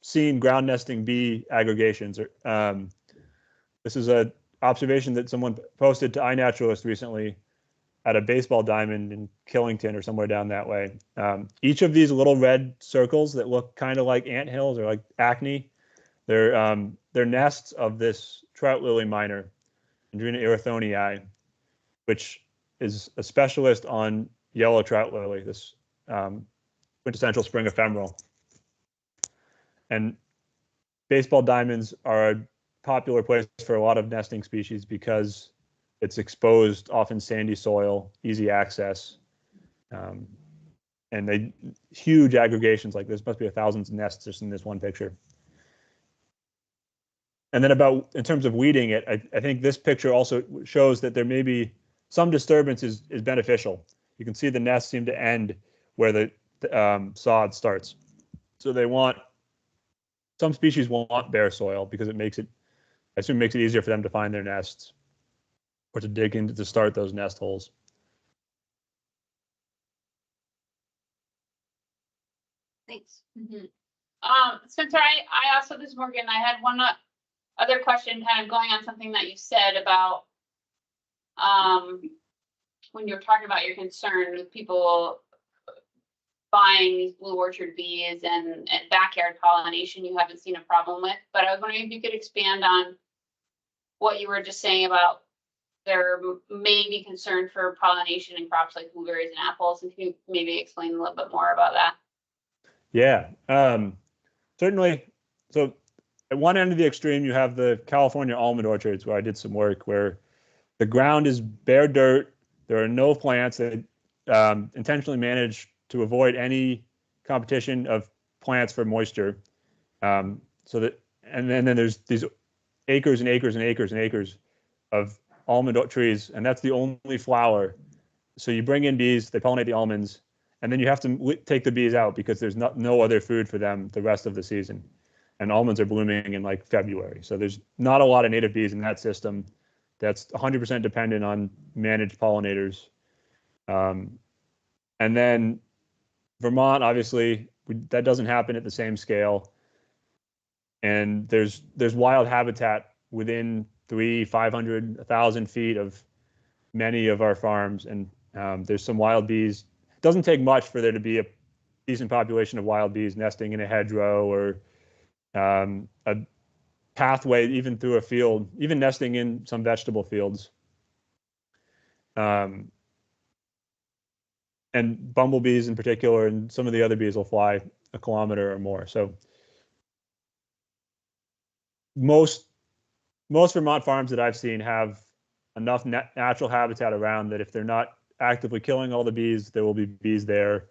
seen ground nesting bee aggregations. This is an observation that someone posted to iNaturalist recently at a baseball diamond in Killington or somewhere down that way. Each of these little red circles that look kind of like anthills or like acne, they're nests of this trout lily miner, Andrena erythonii, which is a specialist on yellow trout lily, this quintessential spring ephemeral. And baseball diamonds are a popular place for a lot of nesting species because it's exposed, often sandy soil, easy access, and they huge aggregations like this. Must be thousands of nests just in this one picture. And then in terms of weeding it, I think this picture also shows that there may be some disturbance is beneficial. You can see the nests seem to end where the sod starts. So some species want bare soil because it makes it easier for them to find their nests or to dig into to start those nest holes. Thanks. Spencer, I also, this is Morgan, I had one other question kind of going on something that you said about when you were talking about your concern with people buying these blue orchard bees and backyard pollination you haven't seen a problem with, but I was wondering if you could expand on what you were just saying about there may be concern for pollination in crops like blueberries and apples, and can you maybe explain a little bit more about that? Yeah, certainly. So at one end of the extreme, you have the California almond orchards where I did some work where The ground is bare dirt. There are no plants. That intentionally managed to avoid any competition of plants for moisture. So that, and then there's these acres and acres and acres and acres of almond trees, and that's the only flower. So you bring in bees, they pollinate the almonds, and then you have to take the bees out because there's no other food for them the rest of the season. And almonds are blooming in like February. So there's not a lot of native bees in that system. That's 100% dependent on managed pollinators. And then Vermont, obviously, that doesn't happen at the same scale. And there's wild habitat within 300, 500, 1,000 feet of many of our farms. And there's some wild bees. It doesn't take much for there to be a decent population of wild bees nesting in a hedgerow or a pathway even through a field, even nesting in some vegetable fields. And bumblebees in particular, and some of the other bees will fly a kilometer or more. So most Vermont farms that I've seen have enough natural habitat around that if they're not actively killing all the bees, there will be bees there,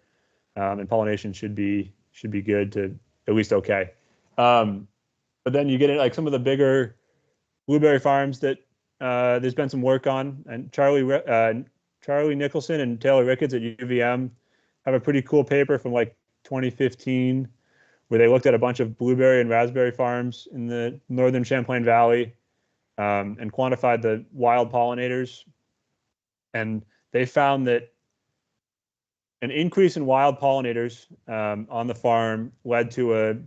and pollination should be good to at least okay. But then you get it like some of the bigger blueberry farms that there's been some work on, and Charlie Nicholson and Taylor Ricketts at UVM have a pretty cool paper from like 2015 where they looked at a bunch of blueberry and raspberry farms in the northern Champlain Valley and quantified the wild pollinators. And they found that an increase in wild pollinators on the farm led to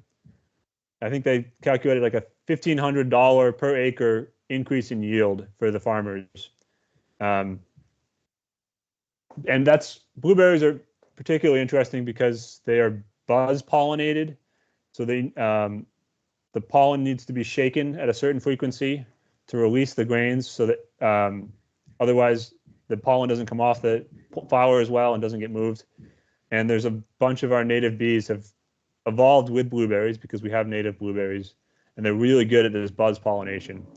I think they calculated like a $1,500 per acre increase in yield for the farmers. And blueberries are particularly interesting because they are buzz pollinated. So the pollen needs to be shaken at a certain frequency to release the grains so that otherwise the pollen doesn't come off the flower as well and doesn't get moved. And there's a bunch of our native bees have evolved with blueberries because we have native blueberries, and they're really good at this buzz pollination.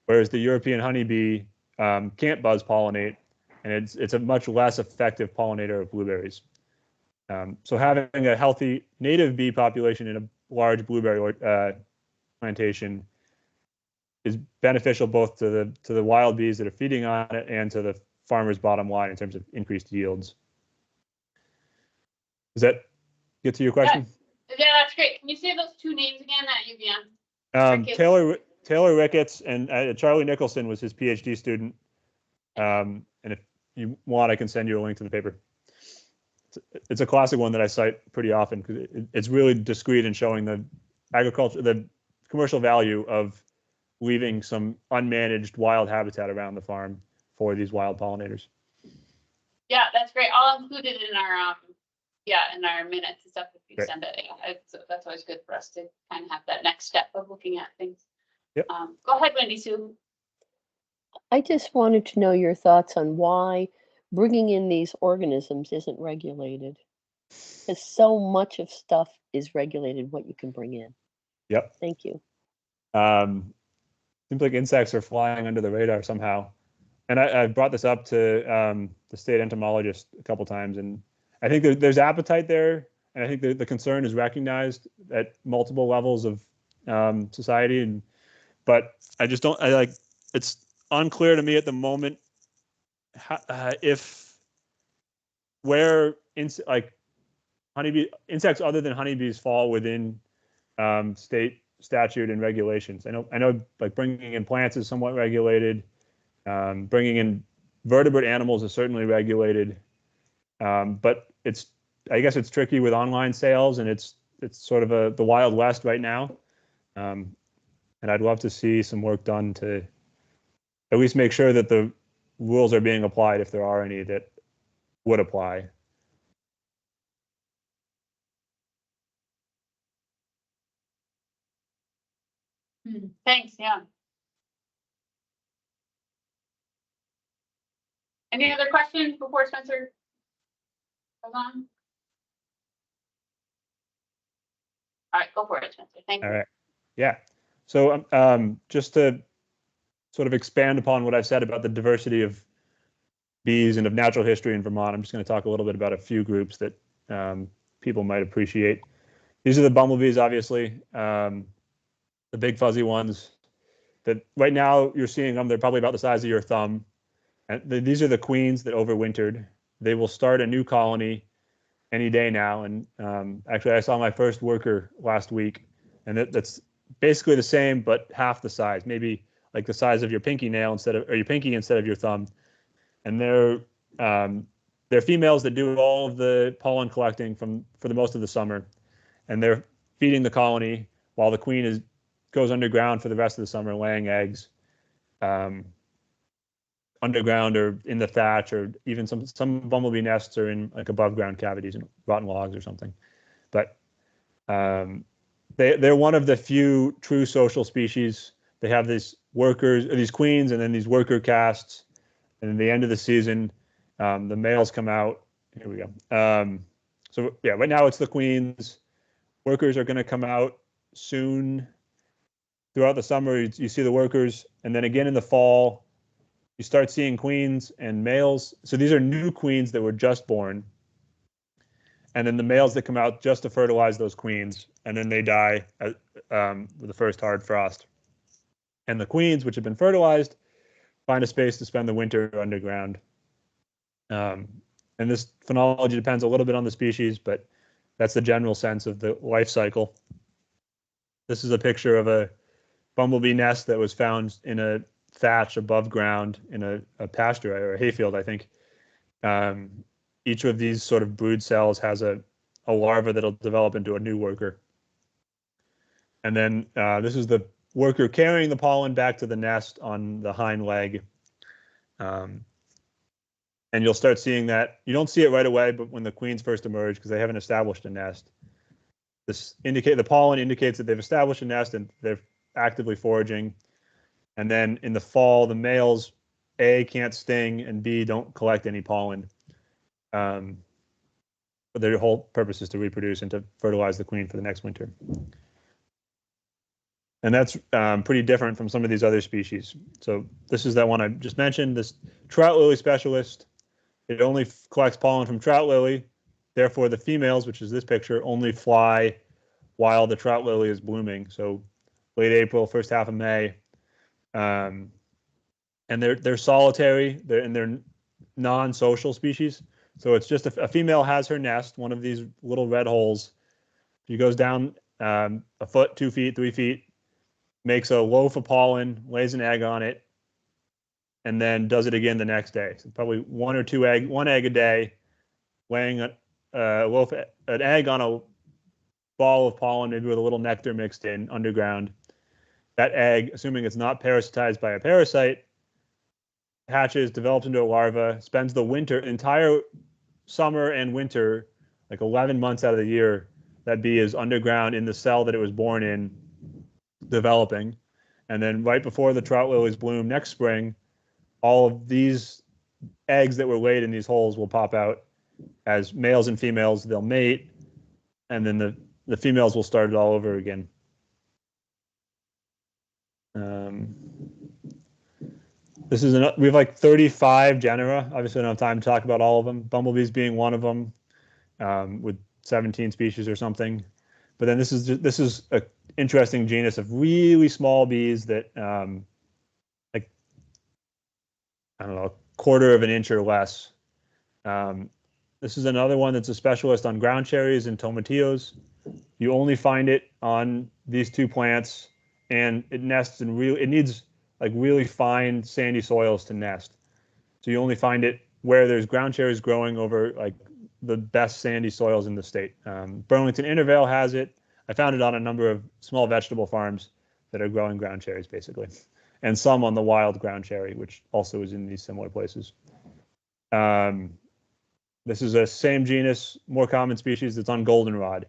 Whereas the European honeybee can't buzz pollinate, and it's a much less effective pollinator of blueberries. So having a healthy native bee population in a large blueberry plantation is beneficial both to the wild bees that are feeding on it and to the farmer's bottom line in terms of increased yields. Does that get to your question? Yeah, that's great. Can you say those two names again at UVM? Taylor Ricketts and Charlie Nicholson was his PhD student. And if you want, I can send you a link to the paper. It's a classic one that I cite pretty often because it's really discrete in showing the commercial value of leaving some unmanaged wild habitat around the farm for these wild pollinators. Yeah, that's great. I'll include it in our in our minutes and stuff if you send it. That's always good for us to kind of have that next step of looking at things. Yep. Go ahead, Wendy Sue. I just wanted to know your thoughts on why bringing in these organisms isn't regulated. Because so much of stuff is regulated what you can bring in. Yep. Thank you. Seems like insects are flying under the radar somehow. And I brought this up to the state entomologist a couple times, and I think there's appetite there, and I think the concern is recognized at multiple levels of society. But I just don't. It's unclear to me at the moment where insects other than honeybees fall within state statute and regulations. I know like bringing in plants is somewhat regulated. Bringing in vertebrate animals is certainly regulated. But I guess it's tricky with online sales, and it's sort of the Wild West right now. And I'd love to see some work done to at least make sure that the rules are being applied if there are any that would apply. Thanks, yeah. Any other questions before Spencer goes on? All right, go for it, Spencer. Thank you. All right. Yeah. So just to sort of expand upon what I've said about the diversity of bees and of natural history in Vermont. I'm just going to talk a little bit about a few groups that people might appreciate. These are the bumblebees, obviously, the big fuzzy ones that right now you're seeing them. They're probably about the size of your thumb. And these are the queens that overwintered. They will start a new colony any day now. And actually, I saw my first worker last week, and that's basically the same, but half the size, maybe like the size of your pinky nail or your pinky instead of your thumb. And they're females that do all of the pollen collecting for the most of the summer, and they're feeding the colony while the queen goes underground for the rest of the summer, laying eggs underground or in the thatch, or even some bumblebee nests are in like above ground cavities and rotten logs or something. But they're one of the few true social species. They have these queens, and then these worker casts. And at the end of the season, the males come out. Here we go. So yeah, right now it's the queens. Workers are going to come out soon. Throughout the summer, you see the workers, and then again in the fall, you start seeing queens and males. So these are new queens that were just born, and then the males that come out just to fertilize those queens, and then they die with the first hard frost. And the queens, which have been fertilized, find a space to spend the winter underground. And this phenology depends a little bit on the species, but that's the general sense of the life cycle. This is a picture of a bumblebee nest that was found in a thatch above ground in a pasture or a hayfield, I think. Each of these sort of brood cells has a larva that'll develop into a new worker. And then this is the worker carrying the pollen back to the nest on the hind leg. And you'll start seeing that. You don't see it right away, but when the queens first emerge, because they haven't established a nest, the pollen indicates that they've established a nest and they're actively foraging. And then in the fall, the males, A, can't sting, and B, don't collect any pollen. But their whole purpose is to reproduce and to fertilize the queen for the next winter. And that's pretty different from some of these other species. So this is that one I just mentioned, this trout lily specialist. It only collects pollen from trout lily. Therefore, the females, which is this picture, only fly while the trout lily is blooming. So late April, first half of May. And they're solitary, they're non-social species. So it's just a female has her nest, one of these little red holes. She goes down a foot, 2 feet, 3 feet, makes a loaf of pollen, lays an egg on it, and then does it again the next day. So probably one egg a day, laying an egg on a ball of pollen, maybe with a little nectar mixed in underground. That egg, assuming it's not parasitized by a parasite, hatches, develops into a larva, spends the entire summer and winter, like 11 months out of the year, that bee is underground in the cell that it was born in, developing. And then right before the trout lilies bloom next spring, all of these eggs that were laid in these holes will pop out as males and females. They'll mate, and then the females will start it all over again. We have like 35 genera. Obviously, I don't have time to talk about all of them. Bumblebees being one of them, with 17 species or something. But then this is an interesting genus of really small bees that, like, I don't know, a quarter of an inch or less. This is another one that's a specialist on ground cherries and tomatillos. You only find it on these two plants, and it nests in it needs like really fine sandy soils to nest. So you only find it where there's ground cherries growing over like the best sandy soils in the state. Burlington Intervale has it. I found it on a number of small vegetable farms that are growing ground cherries, basically, and some on the wild ground cherry, which also is in these similar places. This is a same genus, more common species that's on goldenrod.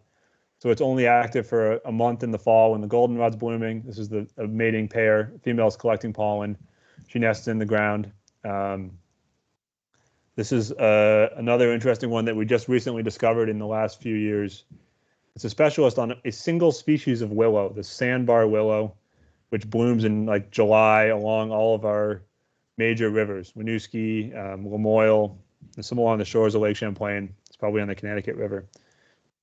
So it's only active for a month in the fall when the goldenrod's blooming. This is a mating pair. Female's collecting pollen. She nests in the ground. This is another interesting one that we just recently discovered in the last few years. It's a specialist on a single species of willow, the sandbar willow. which blooms in like July along all of our major rivers, Winooski, Lamoille, and some along the shores of Lake Champlain. It's probably on the Connecticut River.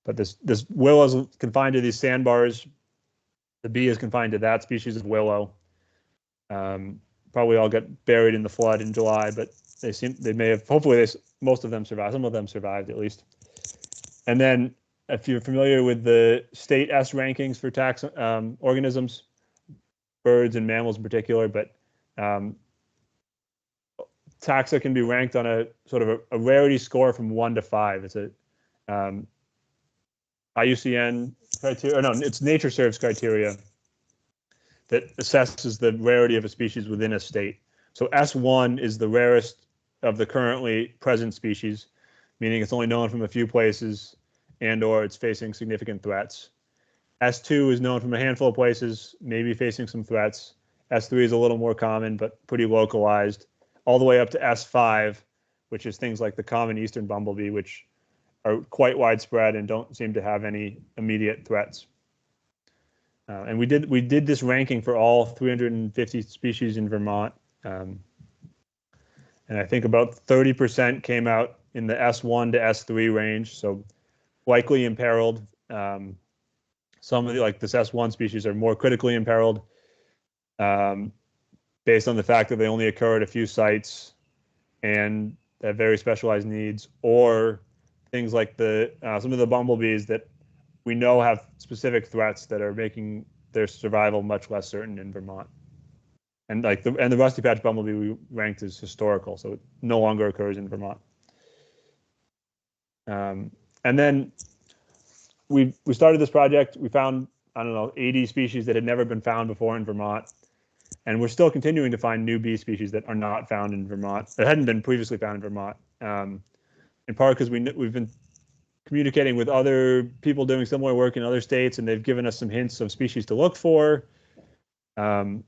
But this willow is confined to these sandbars. The bee is confined to that species of willow. Probably all got buried in the flood in July, but they may have, hopefully most of them survived. Some of them survived at least. And then if you're familiar with the state S rankings for tax organisms, birds and mammals in particular, but taxa can be ranked on a sort of a rarity score from 1 to 5. It's a IUCN criteria, or no, it's NatureServe's criteria that assesses the rarity of a species within a state. So S1 is the rarest of the currently present species, meaning it's only known from a few places and or it's facing significant threats. S2 is known from a handful of places, maybe facing some threats. S3 is a little more common, but pretty localized, all the way up to S5, which is things like the common eastern bumblebee, which are quite widespread and don't seem to have any immediate threats. And we did this ranking for all 350 species in Vermont. And I think about 30% came out in the S1 to S3 range, so likely imperiled. Some of the, like this S1 species, are more critically imperiled based on the fact that they only occur at a few sites and have very specialized needs, or things like some of the bumblebees that we know have specific threats that are making their survival much less certain in Vermont. And like the rusty patch bumblebee we ranked as historical, so it no longer occurs in Vermont. And then we started this project. We found, I don't know, 80 species that had never been found before in Vermont. And we're still continuing to find new bee species that are not found in Vermont, that hadn't been previously found in Vermont. In part because we've been communicating with other people doing similar work in other states, and they've given us some hints of species to look for.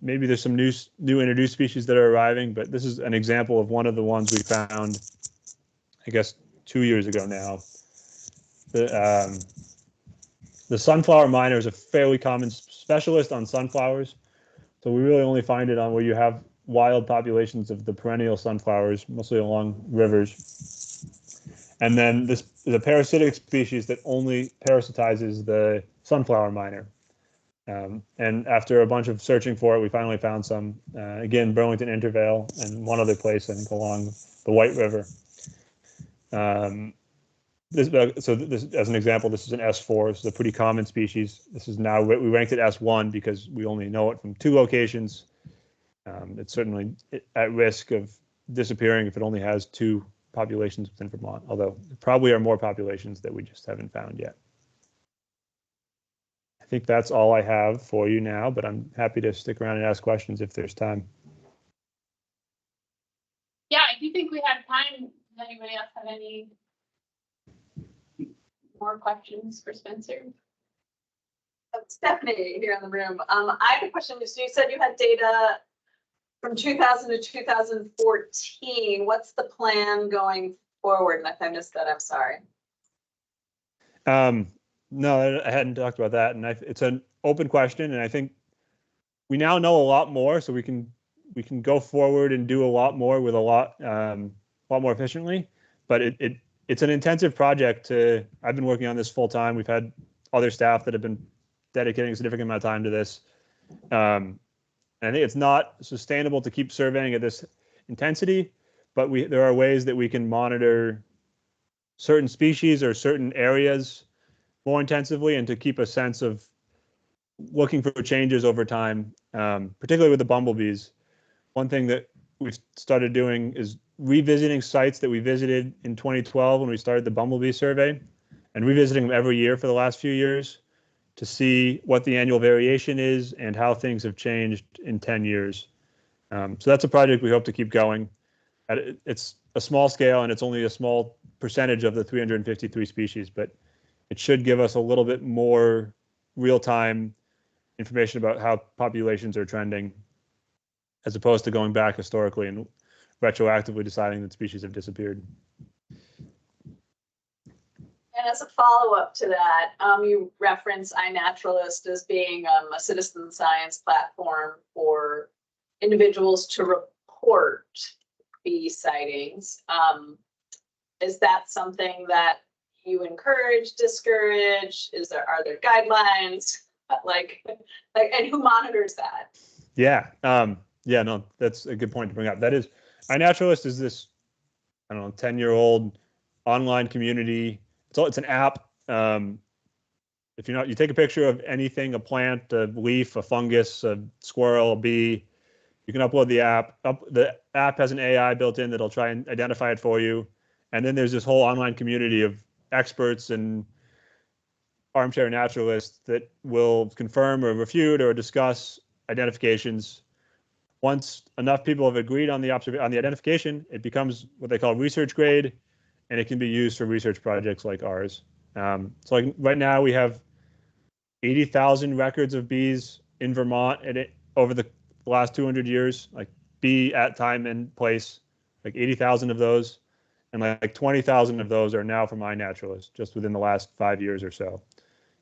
Maybe there's some new introduced species that are arriving, but this is an example of one of the ones we found, I guess, 2 years ago now. The sunflower miner is a fairly common specialist on sunflowers. So we really only find it on where you have wild populations of the perennial sunflowers, mostly along rivers. And then this is a parasitic species that only parasitizes the sunflower miner. And after a bunch of searching for it, we finally found some, again, Burlington Intervale and one other place, I think, along the White River. This, as an example, this is an S4. This is a pretty common species. This is now, we ranked it S1 because we only know it from 2 locations. It's certainly at risk of disappearing if it only has 2 populations within Vermont, although there probably are more populations that we just haven't found yet. I think that's all I have for you now, but I'm happy to stick around and ask questions if there's time. Yeah, I do think we have time. Does anybody else have any more questions for Spencer? Stephanie here in the room. I have a question. So you said you had data from 2000 to 2014. What's the plan going forward? And if I missed that, I'm sorry. No, I hadn't talked about that, and it's an open question, and I think we now know a lot more, so we can go forward and do a lot more with a lot more efficiently. But it's an intensive project. I've been working on this full time. We've had other staff that have been dedicating a significant amount of time to this. And I think it's not sustainable to keep surveying at this intensity, but there are ways that we can monitor certain species or certain areas more intensively and to keep a sense of looking for changes over time, particularly with the bumblebees. One thing that we've started doing is revisiting sites that we visited in 2012 when we started the bumblebee survey, and revisiting them every year for the last few years to see what the annual variation is and how things have changed in 10 years. So that's a project we hope to keep going. It's a small scale and it's only a small percentage of the 353 species, but it should give us a little bit more real-time information about how populations are trending, as opposed to going back historically and retroactively deciding that species have disappeared. And as a follow-up to that, you reference iNaturalist as being a citizen science platform for individuals to report bee sightings. Is that something that you encourage, discourage? Are there guidelines? And who monitors that? Yeah. Yeah, no, that's a good point to bring up. That is, iNaturalist is this, I don't know, 10-year-old online community. It's an app. If you take a picture of anything, a plant, a leaf, a fungus, a squirrel, a bee, you can upload the app. The app has an AI built in that'll try and identify it for you. And then there's this whole online community of experts and armchair naturalists that will confirm or refute or discuss identifications. Once enough people have agreed on the identification, it becomes what they call research grade, and it can be used for research projects like ours. So like right now we have 80,000 records of bees in Vermont over the last 200 years, like bee at time and place, like 80,000 of those. And like 20,000 of those are now from iNaturalist, just within the last 5 years or so.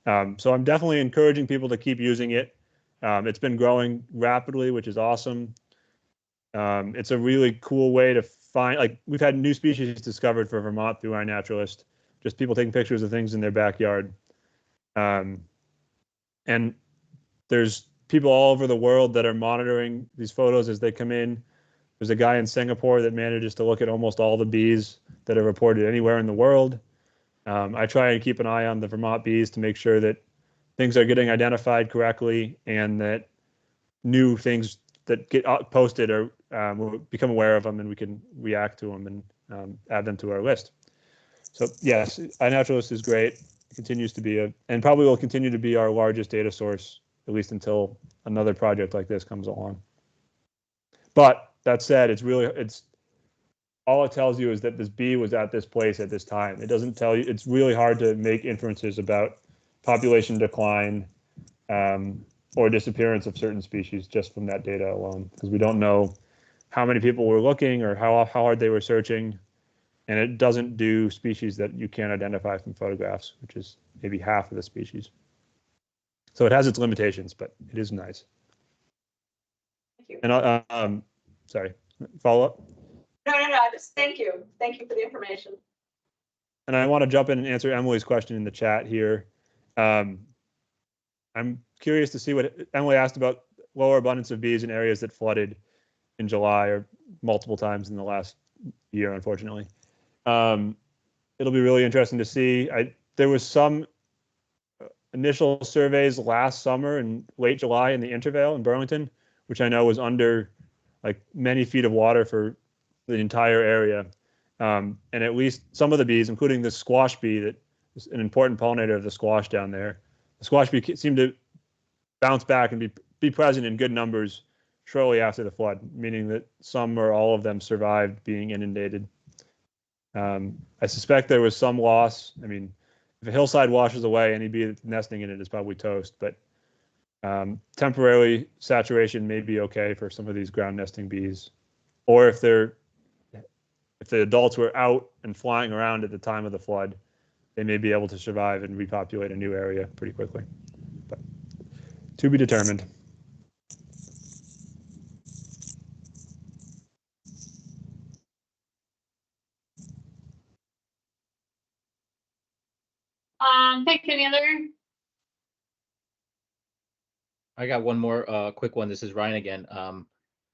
So I'm definitely encouraging people to keep using it. It's been growing rapidly, which is awesome. It's a really cool way to find, like we've had new species discovered for Vermont through iNaturalist, just people taking pictures of things in their backyard. And there's people all over the world that are monitoring these photos as they come in. There's a guy in Singapore that manages to look at almost all the bees that are reported anywhere in the world. I try and keep an eye on the Vermont bees to make sure that things are getting identified correctly and that new things that get posted are we'll become aware of them and we can react to them and add them to our list. So yes, iNaturalist is great. It continues to be and probably will continue to be our largest data source, at least until another project like this comes along. But that said, it's all it tells you is that this bee was at this place at this time. It doesn't tell you. It's really hard to make inferences about population decline or disappearance of certain species just from that data alone, because we don't know how many people were looking or how hard they were searching. And it doesn't do species that you can't identify from photographs, which is maybe half of the species. So it has its limitations, but it is nice. Thank you. And sorry, follow up? No, just thank you. Thank you for the information. And I want to jump in and answer Emily's question in the chat here. I'm curious to see what Emily asked about lower abundance of bees in areas that flooded in July or multiple times in the last year, unfortunately. It'll be really interesting to see. There was some initial surveys last summer in late July in the Intervale in Burlington, which I know was under like many feet of water for the entire area. And at least some of the bees, including the squash bee that is an important pollinator of the squash down there, the squash bee seemed to bounce back and be present in good numbers shortly after the flood, meaning that some or all of them survived being inundated. I suspect there was some loss. I mean, if a hillside washes away, any bee that's nesting in it is probably toast, but temporary saturation may be okay for some of these ground nesting bees. Or if the adults were out and flying around at the time of the flood, they may be able to survive and repopulate a new area pretty quickly. But to be determined. Thanks. Any other? I got one more quick one. This is Ryan again.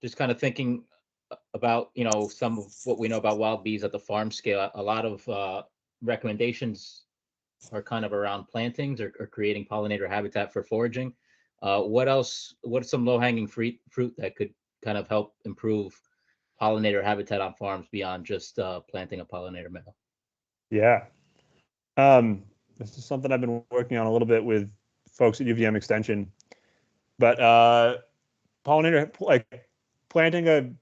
Just kind of thinking about, some of what we know about wild bees at the farm scale. A lot of recommendations are kind of around plantings or creating pollinator habitat for foraging. What's some low-hanging fruit that could kind of help improve pollinator habitat on farms beyond just planting a pollinator meadow? Yeah. This is something I've been working on a little bit with folks at UVM Extension. But pollinator, like planting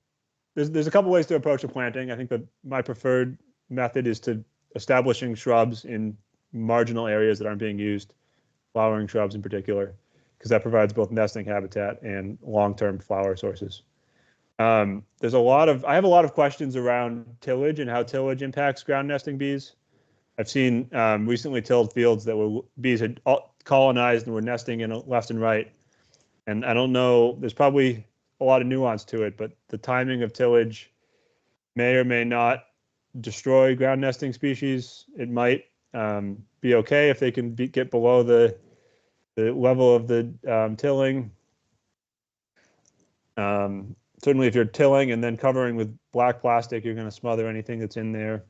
there's a couple ways to approach a planting. I think that my preferred method is to establishing shrubs in marginal areas that aren't being used, flowering shrubs in particular, because that provides both nesting habitat and long-term flower sources. I have a lot of questions around tillage and how tillage impacts ground nesting bees. I've seen recently tilled fields that were bees had colonized and were nesting in left and right. And I don't know, there's probably a lot of nuance to it, but the timing of tillage may or may not destroy ground nesting species. It might be okay if they can get below the level of the tilling. Certainly if you're tilling and then covering with black plastic, you're going to smother anything that's in there.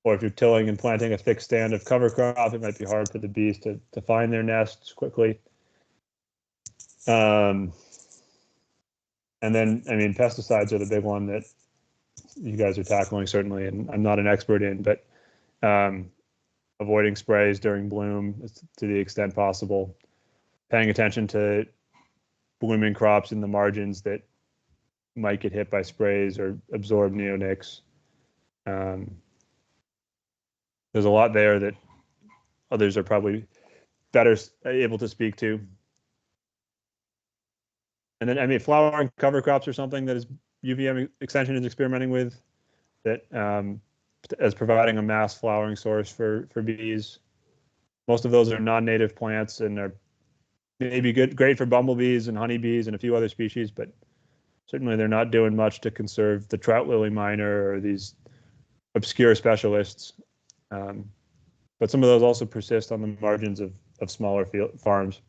Or if you're tilling and planting a thick stand of cover crop, it might be hard for the bees to find their nests quickly. And then, I mean, pesticides are the big one that you guys are tackling, certainly, and I'm not an expert in, but avoiding sprays during bloom to the extent possible, paying attention to blooming crops in the margins that might get hit by sprays or absorb neonics. There's a lot there that others are probably better able to speak to. And then, I mean, flowering cover crops are something that is UVM extension is experimenting with, that as providing a mass flowering source for bees. Most of those are non-native plants and are maybe great for bumblebees and honeybees and a few other species, but certainly they're not doing much to conserve the trout lily miner or these obscure specialists. But some of those also persist on the margins of smaller farms.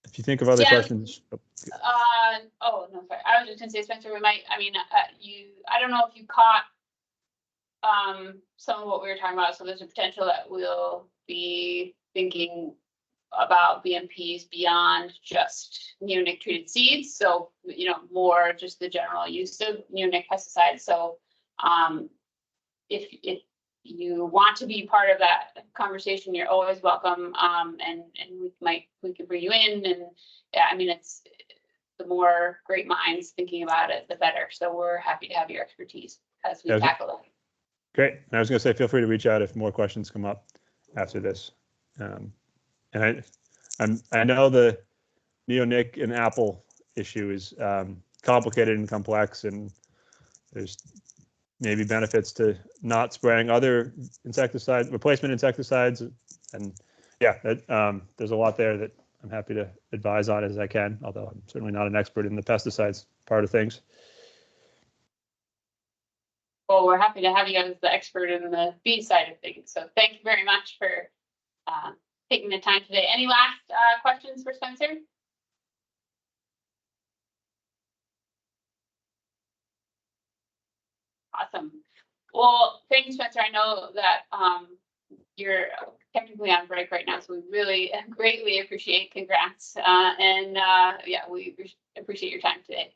If you think of other questions. Oh, no, sorry. I was just gonna say, Spencer, we might, I mean, I don't know if you caught some of what we were talking about. So there's a potential that we'll be thinking about BMPs beyond just neonic treated seeds. So, more just the general use of neonic pesticides. So if you want to be part of that conversation, you're always welcome. And we can bring you in, and yeah, I mean, it's the more great minds thinking about it, the better. So we're happy to have your expertise as we tackle it. Great. And I was going to say, feel free to reach out if more questions come up after this. And I know the neonic and apple issue is complicated and complex, and there's maybe benefits to not spraying other replacement insecticides. And yeah, there's a lot there that I'm happy to advise on as I can, although I'm certainly not an expert in the pesticides part of things. Well, we're happy to have you as the expert in the bee side of things. So thank you very much for taking the time today. Any last questions for Spencer? Awesome. Well, thank you, Spencer. I know that you're technically on break right now, so we really greatly appreciate. Congrats. Yeah, we appreciate your time today.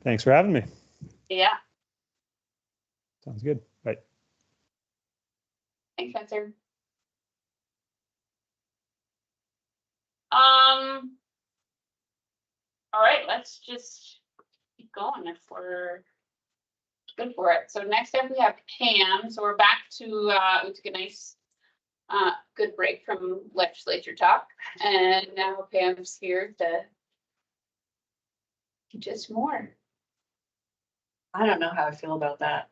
Thanks for having me. Yeah. Sounds good. Bye. Thanks, Spencer. All right, let's just keep going if we're good for it. So next up we have Pam. So we're back to we took a nice good break from legislature talk, and now Pam's here to teach us more. I don't know how I feel about that.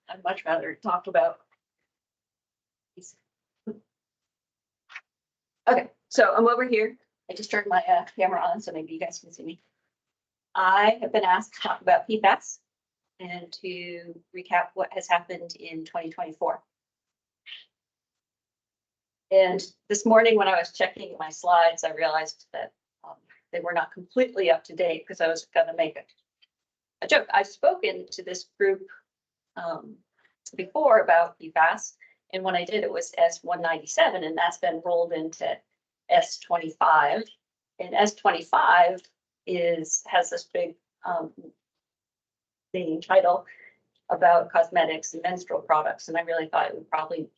I'd much rather talk about. Okay, so I'm over here. I just turned my camera on, so maybe you guys can see me. I have been asked to talk about PFAS and to recap what has happened in 2024. And this morning when I was checking my slides, I realized that they were not completely up to date because I was going to make a joke. I've spoken to this group before about PFAS, and when I did, it was S197, and that's been rolled into S25. And S25 has this big name title about cosmetics and menstrual products, and I really thought it would probably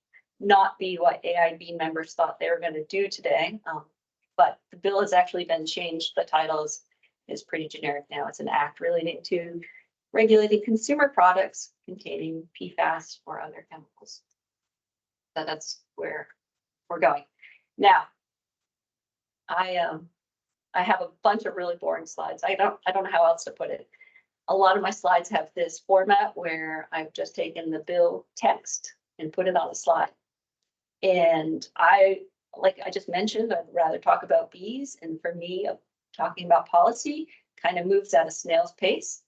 not be what AIB members thought they were going to do today. But the bill has actually been changed. The title is pretty generic now. It's an act relating to regulating consumer products containing PFAS or other chemicals. So that's where we're going. Now, I have a bunch of really boring slides. I don't know how else to put it. A lot of my slides have this format where I've just taken the bill text and put it on a slide. And like I just mentioned, I'd rather talk about bees. And for me, talking about policy kind of moves at a snail's pace.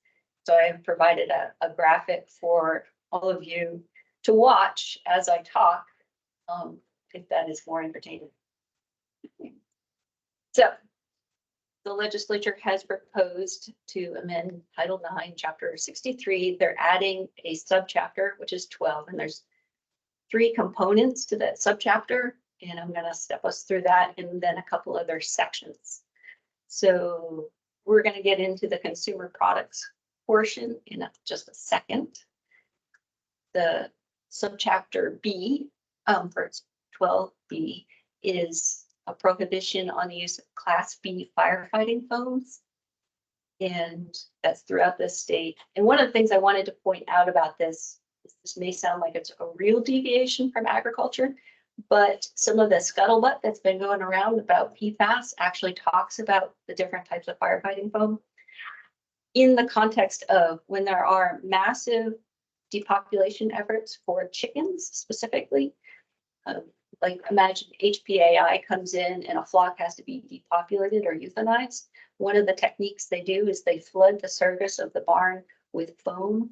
So I have provided a graphic for all of you to watch as I talk, if that is more entertaining. So the legislature has proposed to amend Title IX, Chapter 63. They're adding a subchapter, which is 12, and there's 3 components to that subchapter, and I'm going to step us through that and then a couple other sections. So we're going to get into the consumer products portion in just a second. The subchapter B, for 12B, is a prohibition on the use of Class B firefighting foams. And that's throughout the state. And one of the things I wanted to point out about this is this may sound like it's a real deviation from agriculture, but some of the scuttlebutt that's been going around about PFAS actually talks about the different types of firefighting foam in the context of when there are massive depopulation efforts for chickens specifically. Like imagine HPAI comes in and a flock has to be depopulated or euthanized. One of the techniques they do is they flood the surface of the barn with foam.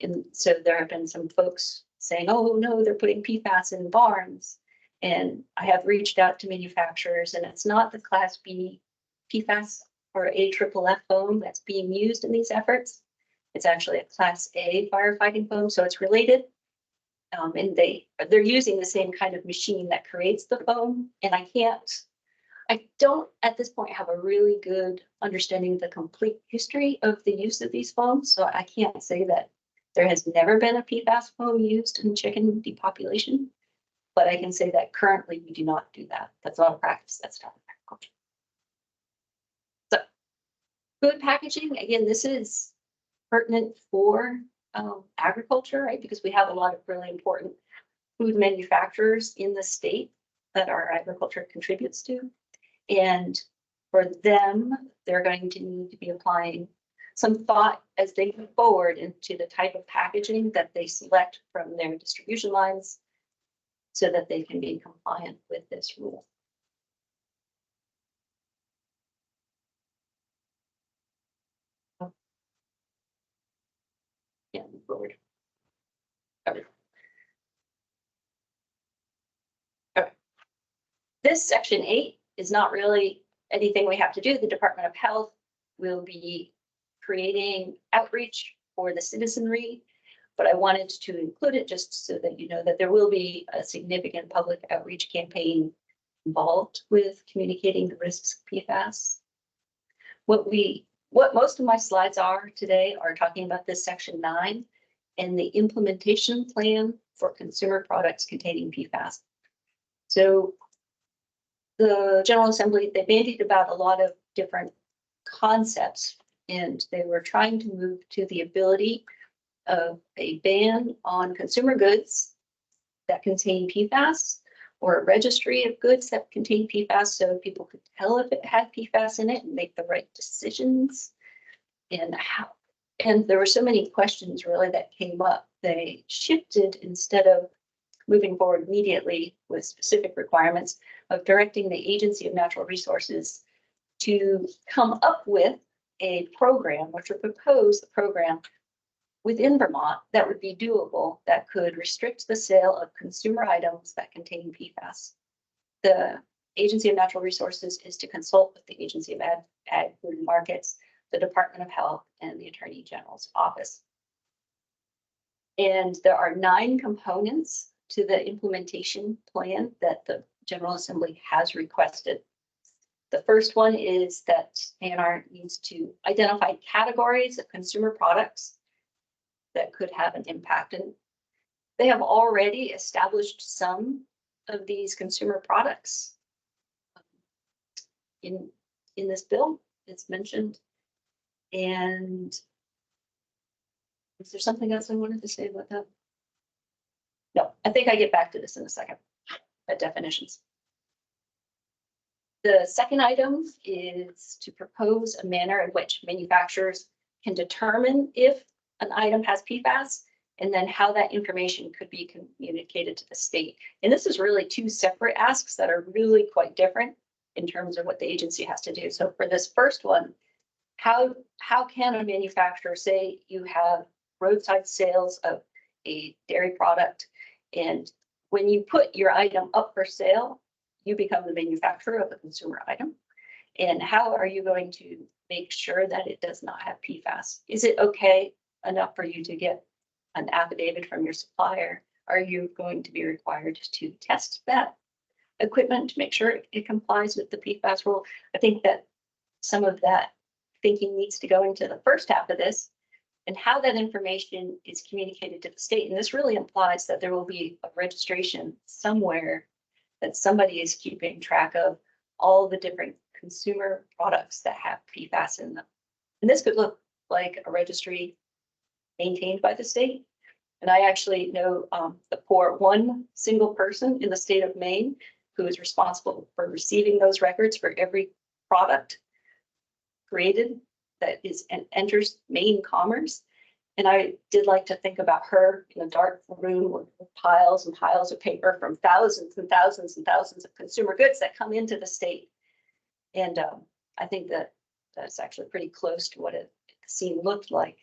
And so there have been some folks saying, oh no, they're putting PFAS in barns. And I have reached out to manufacturers, and it's not the Class B PFAS or AFFF foam that's being used in these efforts. It's actually a Class A firefighting foam, so it's related. And they're using the same kind of machine that creates the foam. And I don't at this point have a really good understanding of the complete history of the use of these foams. So I can't say that there has never been a PFAS foam used in chicken depopulation, but I can say that currently we do not do that. That's not a practice that's done in agriculture. So food packaging, again, this is pertinent for agriculture, right? Because we have a lot of really important food manufacturers in the state that our agriculture contributes to. And for them, they're going to need to be applying some thought as they move forward into the type of packaging that they select from their distribution lines so that they can be compliant with this rule. Yeah, move forward. Okay. Okay. This section 8 is not really anything we have to do. The Department of Health will be creating outreach for the citizenry, but I wanted to include it just so that you know that there will be a significant public outreach campaign involved with communicating the risks of PFAS. What most of my slides are today are talking about this section 9 and the implementation plan for consumer products containing PFAS. So the General Assembly, they bandied about a lot of different concepts, and they were trying to move to the ability of a ban on consumer goods that contain PFAS, or a registry of goods that contain PFAS so people could tell if it had PFAS in it and make the right decisions. And how, and there were so many questions really that came up. They shifted, instead of moving forward immediately with specific requirements, of directing the Agency of Natural Resources to come up with a program, which would propose a program within Vermont that would be doable, that could restrict the sale of consumer items that contain PFAS. The Agency of Natural Resources is to consult with the Agency of Ag, Food and Markets, the Department of Health, and the Attorney General's office. And there are 9 components to the implementation plan that the General Assembly has requested. The first one is that ANR needs to identify categories of consumer products that could have an impact. And they have already established some of these consumer products in this bill. It's mentioned. And is there something else I wanted to say about that? No, I think I get back to this in a second. definitions. The second item is to propose a manner in which manufacturers can determine if an item has PFAS and then how that information could be communicated to the state. And this is really two separate asks that are really quite different in terms of what the agency has to do. So for this first one, how can a manufacturer say you have roadside sales of a dairy product, and when you put your item up for sale, you become the manufacturer of the consumer item? And how are you going to make sure that it does not have PFAS? Is it okay enough for you to get an affidavit from your supplier? Are you going to be required to test that equipment to make sure it complies with the PFAS rule? I think that some of that thinking needs to go into the first half of this, and how that information is communicated to the state. And this really implies that there will be a registration somewhere that somebody is keeping track of all the different consumer products that have PFAS in them. And this could look like a registry maintained by the state. And I actually know one single person in the state of Maine who is responsible for receiving those records for every product created that is and enters Maine commerce. And I did like to think about her in a dark room with piles and piles of paper from thousands and thousands and thousands of consumer goods that come into the state. And I think that that's actually pretty close to what the scene looked like.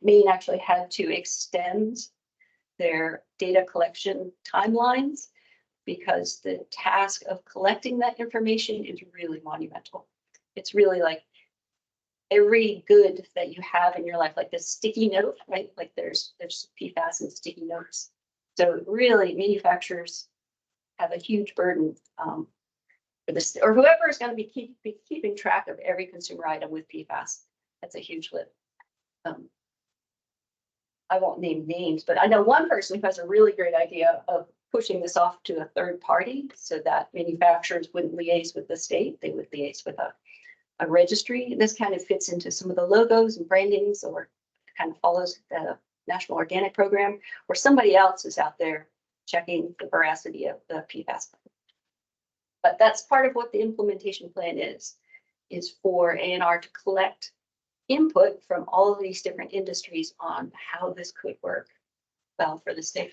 Maine actually had to extend their data collection timelines because the task of collecting that information is really monumental. It's really like every good that you have in your life, like this sticky note, right? Like there's PFAS in sticky notes. So really, manufacturers have a huge burden for this, or whoever is going to be keeping track of every consumer item with PFAS. That's a huge lift. I won't name names, but I know one person who has a really great idea of pushing this off to a third party so that manufacturers wouldn't liaise with the state. They would liaise with a registry. This kind of fits into some of the logos and brandings, or kind of follows the National Organic Program, where somebody else is out there checking the veracity of the PFAS. But that's part of what the implementation plan is for ANR to collect input from all of these different industries on how this could work well for the state.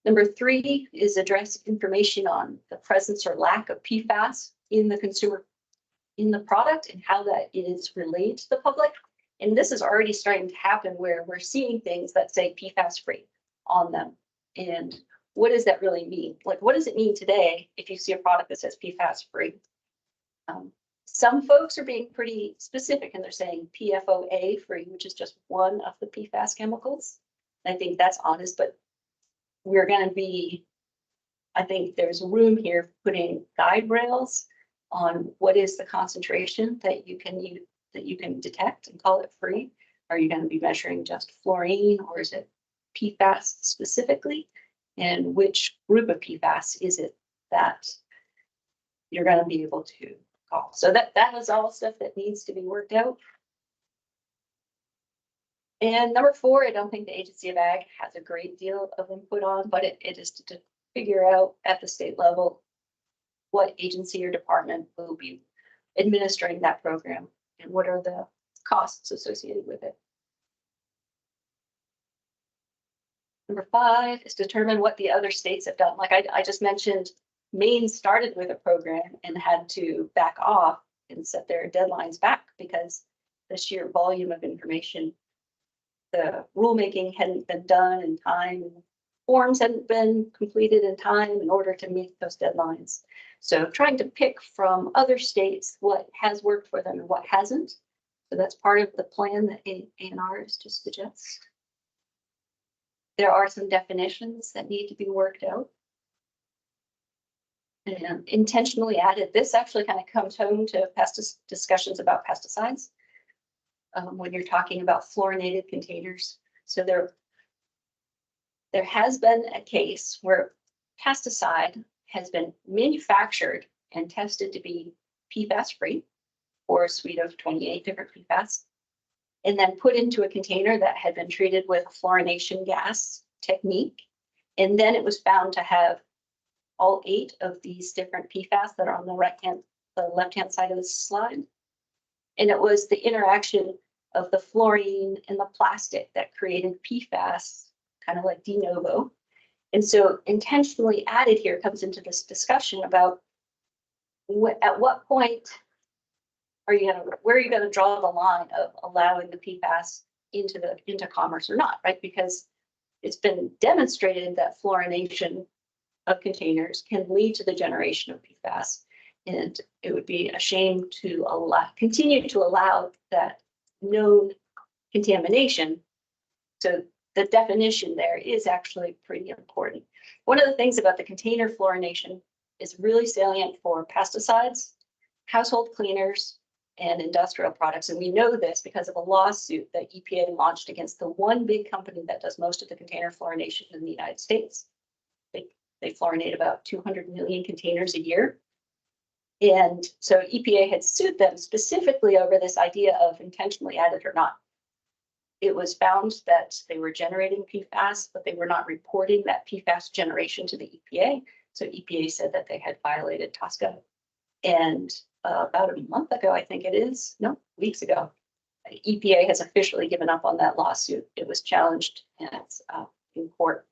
Number 3 is address information on the presence or lack of PFAS in the product and how that is relayed to the public. And this is already starting to happen where we're seeing things that say PFAS free on them. And what does that really mean? Like, what does it mean today if you see a product that says PFAS free? Some folks are being pretty specific and they're saying PFOA free, which is just one of the PFAS chemicals. I think that's honest, but we're going to be, I think there's room here putting guide rails on what is the concentration that you can use, that you can detect and call it free. Are you going to be measuring just fluorine, or is it PFAS specifically? And which group of PFAS is it that you're going to be able to call? So that is all stuff that needs to be worked out. And number 4, I don't think the Agency of Ag has a great deal of input on, but it is to figure out at the state level what agency or department will be administering that program and what are the costs associated with it. Number 5 is determine what the other states have done. Like I just mentioned, Maine started with a program and had to back off and set their deadlines back because the sheer volume of information, the rulemaking hadn't been done in time, and forms hadn't been completed in time in order to meet those deadlines. So trying to pick from other states what has worked for them and what hasn't. So that's part of the plan that ANR is to suggest. There are some definitions that need to be worked out. And intentionally added, this actually kind of comes home to discussions about pesticides when you're talking about fluorinated containers. So there has been a case where pesticide has been manufactured and tested to be PFAS free, or a suite of 28 different PFAS, and then put into a container that had been treated with a fluorination gas technique. And then it was found to have all 8 of these different PFAS that are on the left-hand side of the slide. And it was the interaction of the fluorine and the plastic that created PFAS, kind of like de novo. And so intentionally added here comes into this discussion about at what point where are you gonna draw the line of allowing the PFAS into commerce or not, right? Because it's been demonstrated that fluorination of containers can lead to the generation of PFAS. And it would be a shame to continue to allow that known contamination. So the definition there is actually pretty important. One of the things about the container fluorination is really salient for pesticides, household cleaners, and industrial products. And we know this because of a lawsuit that EPA launched against the one big company that does most of the container fluorination in the United States. They fluorinate about 200 million containers a year. And so EPA had sued them specifically over this idea of intentionally added or not. It was found that they were generating PFAS, but they were not reporting that PFAS generation to the EPA. So EPA said that they had violated TSCA. And about a month ago, I think it is, no, weeks ago, EPA has officially given up on that lawsuit. It was challenged and it's in court,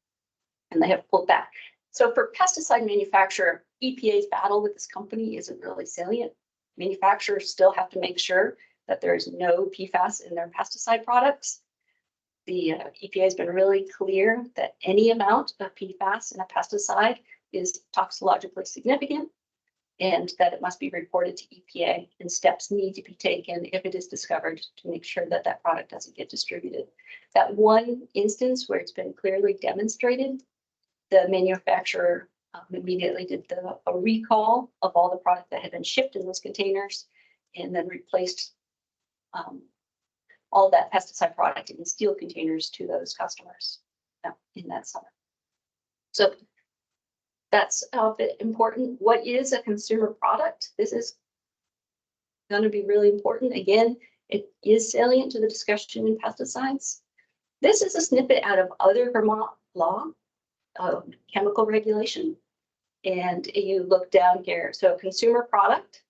and they have pulled back. So for pesticide manufacturer, EPA's battle with this company isn't really salient. Manufacturers still have to make sure that there's no PFAS in their pesticide products. The EPA has been really clear that any amount of PFAS in a pesticide is toxicologically significant and that it must be reported to EPA, and steps need to be taken if it is discovered to make sure that that product doesn't get distributed. That one instance where it's been clearly demonstrated, the manufacturer immediately did a recall of all the product that had been shipped in those containers and then replaced all that pesticide product in steel containers to those customers in that summer. So that's a bit important. What is a consumer product? This is going to be really important. Again, it is salient to the discussion in pesticides. This is a snippet out of other Vermont law, chemical regulation. And you look down here. So a consumer product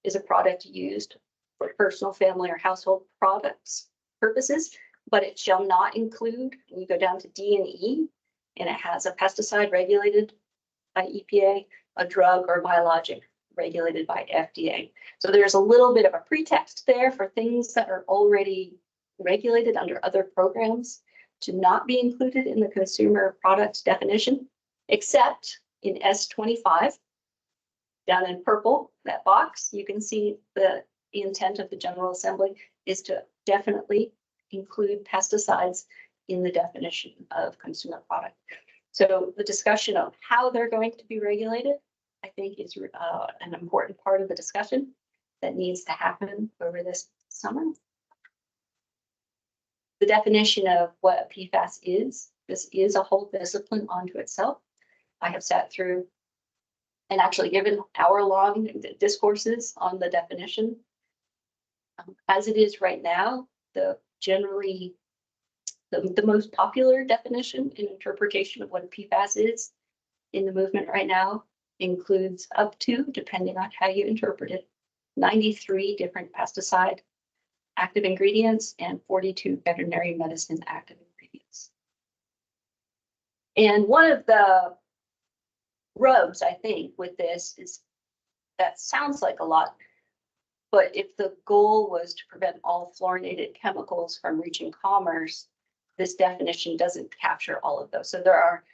is a product used for personal, family, or household products purposes, but it shall not include, and you go down to D and E, and it has a pesticide regulated by EPA, a drug or biologic regulated by FDA. So there's a little bit of a pretext there for things that are already regulated under other programs to not be included in the consumer product definition, except in S25, down in purple, that box, you can see the intent of the General Assembly is to definitely include pesticides in the definition of consumer product. So the discussion of how they're going to be regulated, I think, is an important part of the discussion that needs to happen over this summer. The definition of what a PFAS is, this is a whole discipline unto itself. I have sat through and actually given hour-long discourses on the definition. As it is right now, the most popular definition and interpretation of what a PFAS is in the movement right now includes up to, depending on how you interpret it, 93 different pesticide active ingredients and 42 veterinary medicine active ingredients. And one of the rubs, I think, with this is that sounds like a lot, but if the goal was to prevent all fluorinated chemicals from reaching commerce, this definition doesn't capture all of those. So there are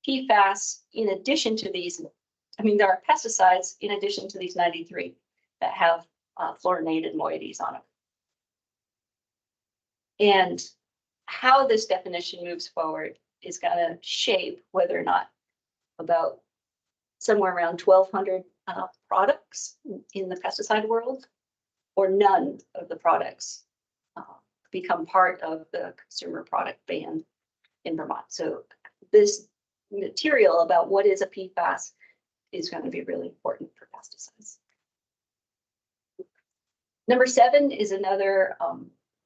PFAS in addition to these, there are pesticides in addition to these 93 that have fluorinated moieties on them. And how this definition moves forward is going to shape whether or not about somewhere around 1,200 products in the pesticide world, or none of the products become part of the consumer product ban in Vermont. So this material about what is a PFAS is going to be really important for pesticides. Number 7 is another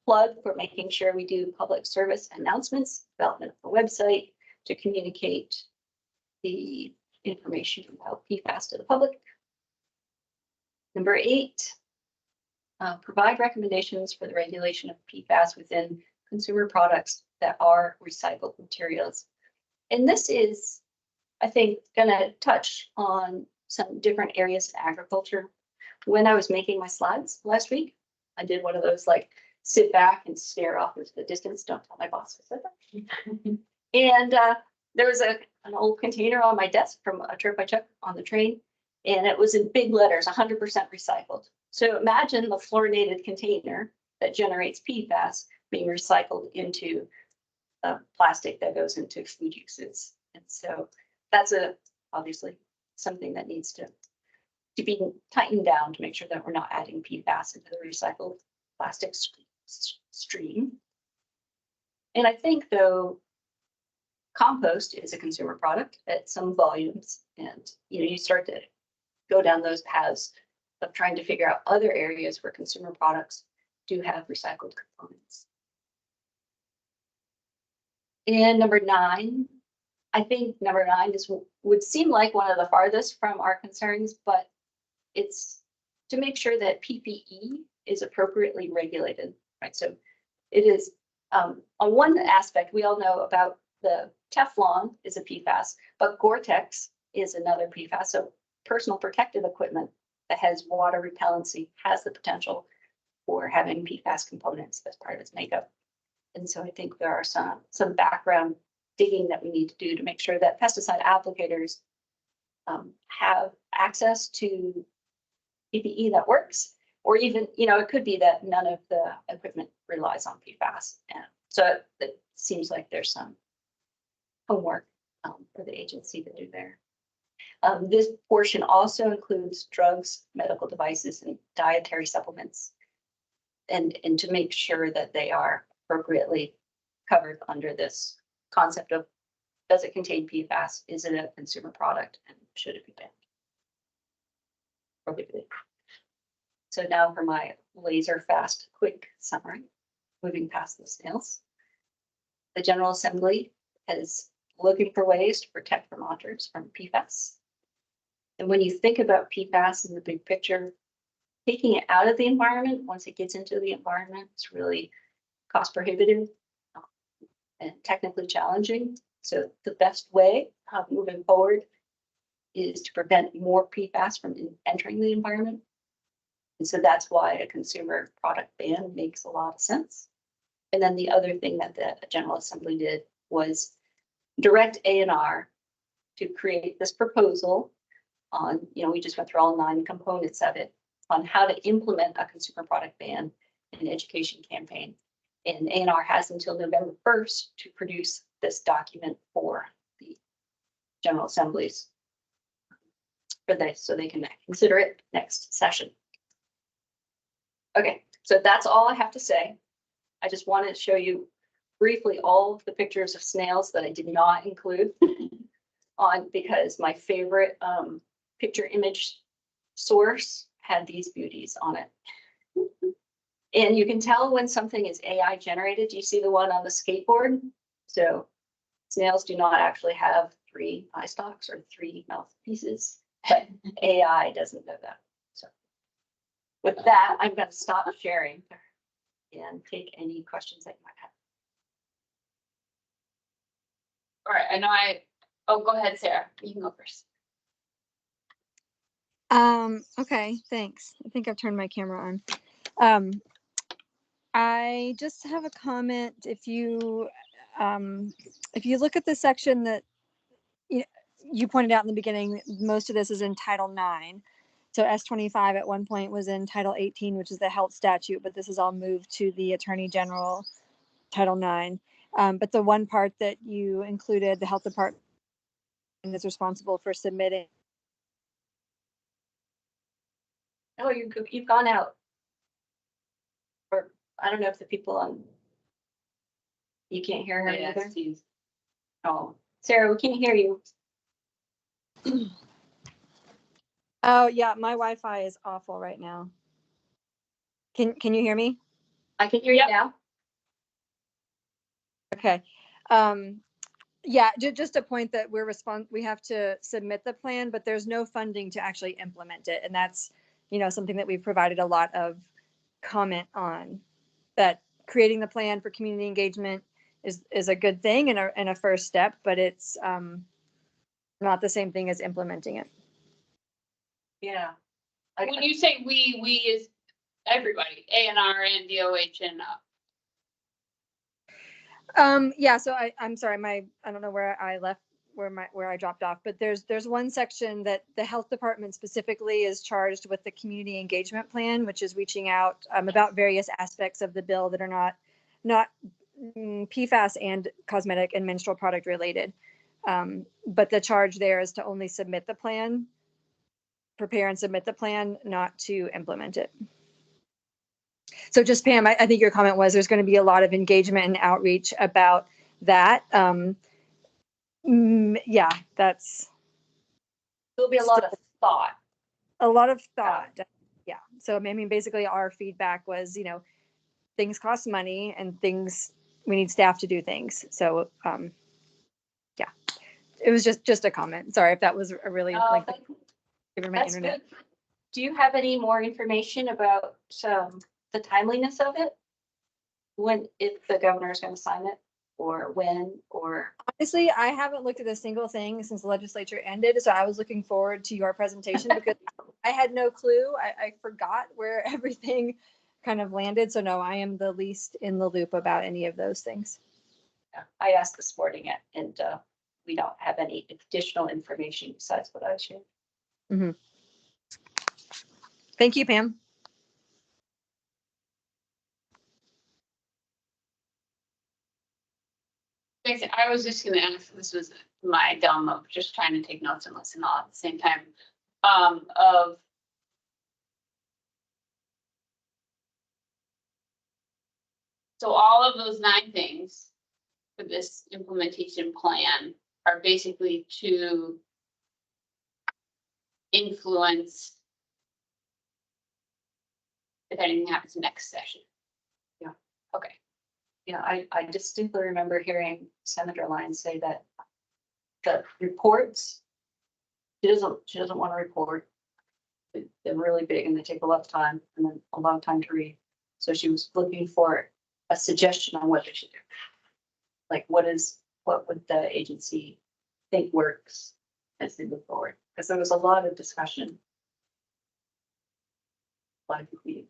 plug for making sure we do public service announcements, development of the website, to communicate the information about PFAS to the public. Number 8, provide recommendations for the regulation of PFAS within consumer products that are recycled materials. And this is, I think, going to touch on some different areas in agriculture. When I was making my slides last week, I did one of those like sit back and stare off into the distance. Don't tell my boss I said that. And there was an old container on my desk from a trip I took on the train, and it was in big letters, 100% recycled. So imagine the fluorinated container that generates PFAS being recycled into plastic that goes into food uses. And so that's obviously something that needs to be tightened down to make sure that we're not adding PFAS into the recycled plastic stream. And I think, though, compost is a consumer product at some volumes, and you start to go down those paths of trying to figure out other areas where consumer products do have recycled components. And number 9, I think number 9 would seem like one of the farthest from our concerns, but it's to make sure that PPE is appropriately regulated, right? So it is, on one aspect, we all know about the Teflon is a PFAS, but Gore-Tex is another PFAS. So personal protective equipment that has water repellency has the potential for having PFAS components as part of its makeup. And so I think there are some background digging that we need to do to make sure that pesticide applicators have access to PPE that works, or even, it could be that none of the equipment relies on PFAS. And so it seems like there's some homework for the agency to do there. This portion also includes drugs, medical devices, and dietary supplements, and to make sure that they are appropriately covered under this concept of, does it contain PFAS? Is it a consumer product? And should it be banned? Prohibited. So now for my laser fast, quick summary, moving past the snails. The General Assembly is looking for ways to protect Vermonters from PFAS. And when you think about PFAS in the big picture, taking it out of the environment, once it gets into the environment, it's really cost prohibitive and technically challenging. So the best way of moving forward is to prevent more PFAS from entering the environment. And so that's why a consumer product ban makes a lot of sense. And then the other thing that the General Assembly did was direct ANR to create this proposal on, we just went through all 9 components of it, on how to implement a consumer product ban and education campaign. And ANR has until November 1st to produce this document for the General Assemblies so they can consider it next session. Okay, so that's all I have to say. I just wanted to show you briefly all of the pictures of snails that I did not include on, because my favorite picture image source had these beauties on it. And you can tell when something is AI generated. You see the one on the skateboard? So snails do not actually have 3 eye stalks or 3 mouthpieces, but AI doesn't know that. So with that, I'm going to stop sharing and take any questions that you might have. All right, oh, go ahead, Sarah. You can go first. Okay, thanks. I think I've turned my camera on. I just have a comment. If you look at the section that you pointed out in the beginning, most of this is in Title IX. So S25 at one point was in Title 18, which is the health statute, but this is all moved to the Attorney General Title IX. But the one part that you included, the health department is responsible for submitting. Oh, you've gone out. Or I don't know if the people on, you can't hear her either. Oh, Sarah, we can't hear you. Oh yeah, my Wi-Fi is awful right now. Can you hear me? I can hear you now. Okay. Yeah, just a point that we have to submit the plan, but there's no funding to actually implement it. And that's, something that we've provided a lot of comment on, that creating the plan for community engagement is a good thing and a first step, but it's not the same thing as implementing it. Yeah. When you say we is everybody, ANR and DOH and Yeah, so I'm sorry, I don't know where I left, where I dropped off, but there's one section that the health department specifically is charged with the community engagement plan, which is reaching out about various aspects of the bill that are not PFAS and cosmetic and menstrual product related. But the charge there is to only submit the plan, prepare and submit the plan, not to implement it. So just Pam, I think your comment was there's going to be a lot of engagement and outreach about that. Yeah, There'll be a lot of thought. A lot of thought. Yeah. So I mean, basically our feedback was, things cost money and we need staff to do things. So yeah, it was just a comment. Sorry if that was a really lengthy. That's good. Do you have any more information about the timeliness of it? If the governor is going to sign it, or when, or? Honestly, I haven't looked at a single thing since the legislature ended, so I was looking forward to your presentation because I had no clue. I forgot where everything kind of landed. So no, I am the least in the loop about any of those things. Yeah, I asked this morning and we don't have any additional information besides what I shared. Mm-hmm. Thank you, Pam. I was just gonna ask, this was my dumb of just trying to take notes and listen all at the same time. So all of those 9 things for this implementation plan are basically to influence if anything happens next session. Yeah. Okay. Yeah, I distinctly remember hearing Senator Lyons say that the reports, she doesn't want to report. They're really big and they take a lot of time and then a long time to read. So she was looking for a suggestion on what they should do. Like what would the agency think works as they move forward? Because there was a lot of discussion. A lot of competing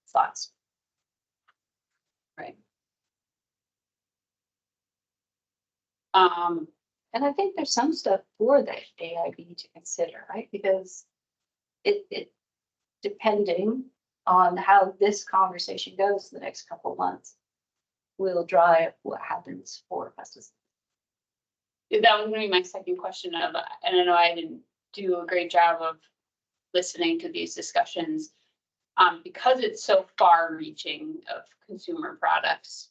thoughts. Right. And I think there's some stuff for the AIB to consider, right? Because it depending on how this conversation goes the next couple of months will drive what happens for pesticides. That was gonna be my second question and I know I didn't do a great job of listening to these discussions. Because it's so far reaching of consumer products.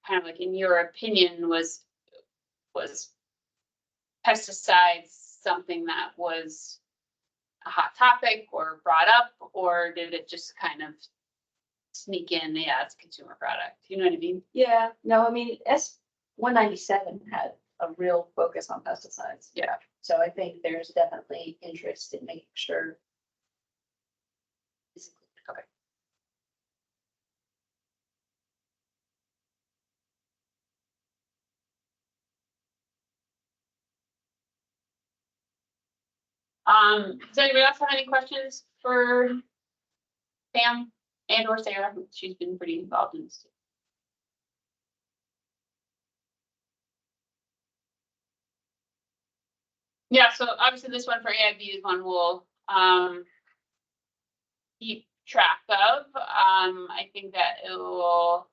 Kind of like in your opinion, was pesticides something that was a hot topic or brought up, or did it just kind of sneak in? Yeah, it's a consumer product. You know what I mean? Yeah, no, I mean, S-197 had a real focus on pesticides. Yeah. So I think there's definitely interest in making sure. Okay. Does anybody else have any questions for Pam and or Sarah? She's been pretty involved in this. Yeah, so obviously this one for AIB is one we'll keep track of. I think that it will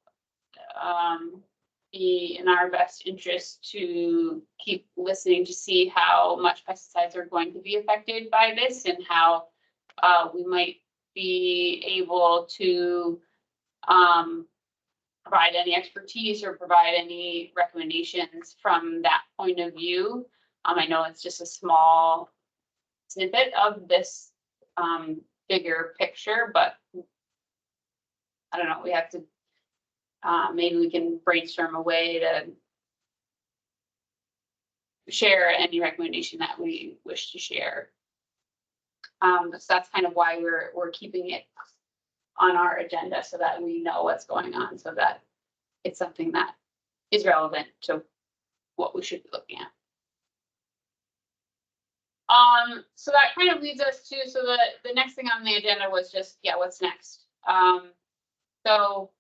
be in our best interest to keep listening to see how much pesticides are going to be affected by this and how we might be able to provide any expertise or provide any recommendations from that point of view. I know it's just a small snippet of this bigger picture, but I don't know, we have to maybe we can brainstorm a way to share any recommendation that we wish to share. So that's kind of why we're keeping it on our agenda so that we know what's going on, so that it's something that is relevant to what we should be looking at. So that kind of leads us to, so the next thing on the agenda was just, yeah, what's next? So